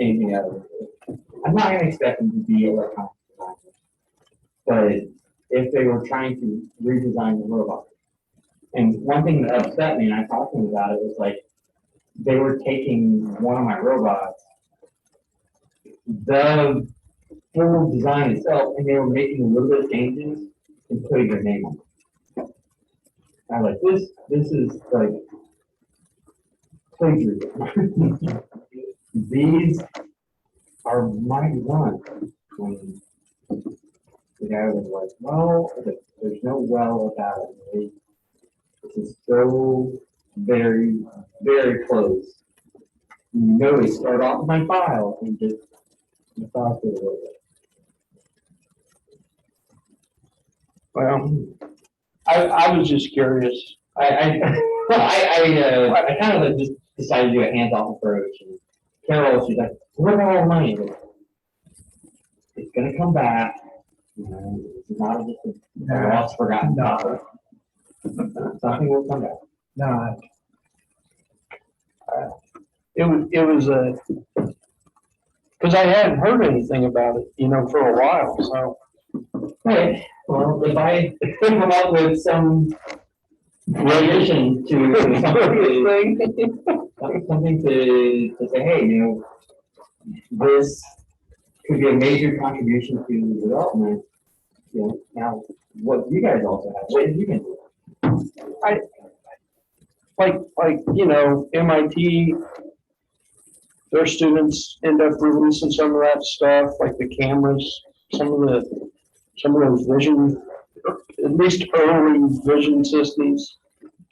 anything out of it, I'm not gonna expect them to be electronic designers. But if they were trying to redesign the robot, and one thing that upset me, and I talked to them about it, was like, they were taking one of my robots, the full design itself, and they were making a little bit of changes and putting their name on it. I'm like, this is like plagiarism. These are my designs. When the guy was like, well, there's no well about it. Right? This is so very, very close. You know, they start off with my file and just massage it a little bit. Well, I was just curious. I kind of just decided to do a hands-off approach. And Carol, she's like, "Where's all the money?" It's gonna come back. You know, it's not just a lost, forgotten dollar. Something will come back. No, It was a, because I hadn't heard anything about it, you know, for a while, so. Right, well, if I come up with some relation to something to say, hey, you know, this could be a major contribution to the development, you know, now, what you guys also have, what you can do. Like, you know, MIT, their students end up releasing some of that stuff, like the cameras, some of those vision, at least early vision systems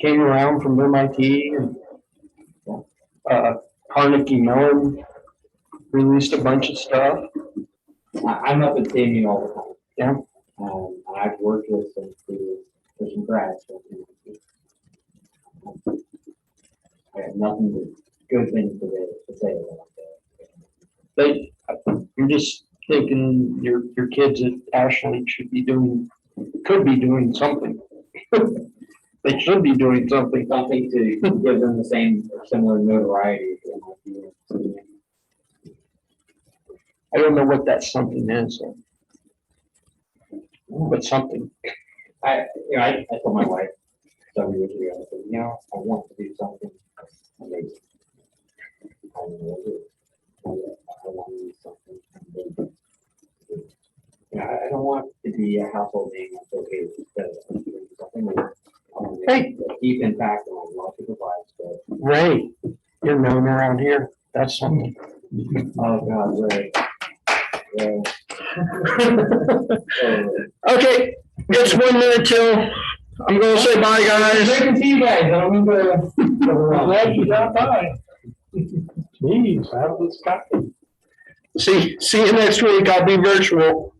came around from MIT, and Carnegie Mellon released a bunch of stuff. I'm up at CMU all the time. Yeah. I've worked with some students, with some grads. I have nothing but good things to say about that. You're just thinking your kids at Ashland could be doing something. They should be doing something. Something to give them the same or similar notoriety. I don't know what that something is, but something. I told my wife several years ago, I said, you know, I want to do something amazing. I don't know what it is. I want to do something amazing. You know, I don't want to be a household name that's okay because I'm doing something more. I want to make a deep impact on a lot of people's lives. But Ray, you're known around here. That's something. oh God, Ray. Yeah. Okay, it's 1 minute till. I'm gonna say bye, guys. Great to see you guys. I don't mean to. I'm glad you got by. Geez, how was Scotty? See you next week. I'll be virtual.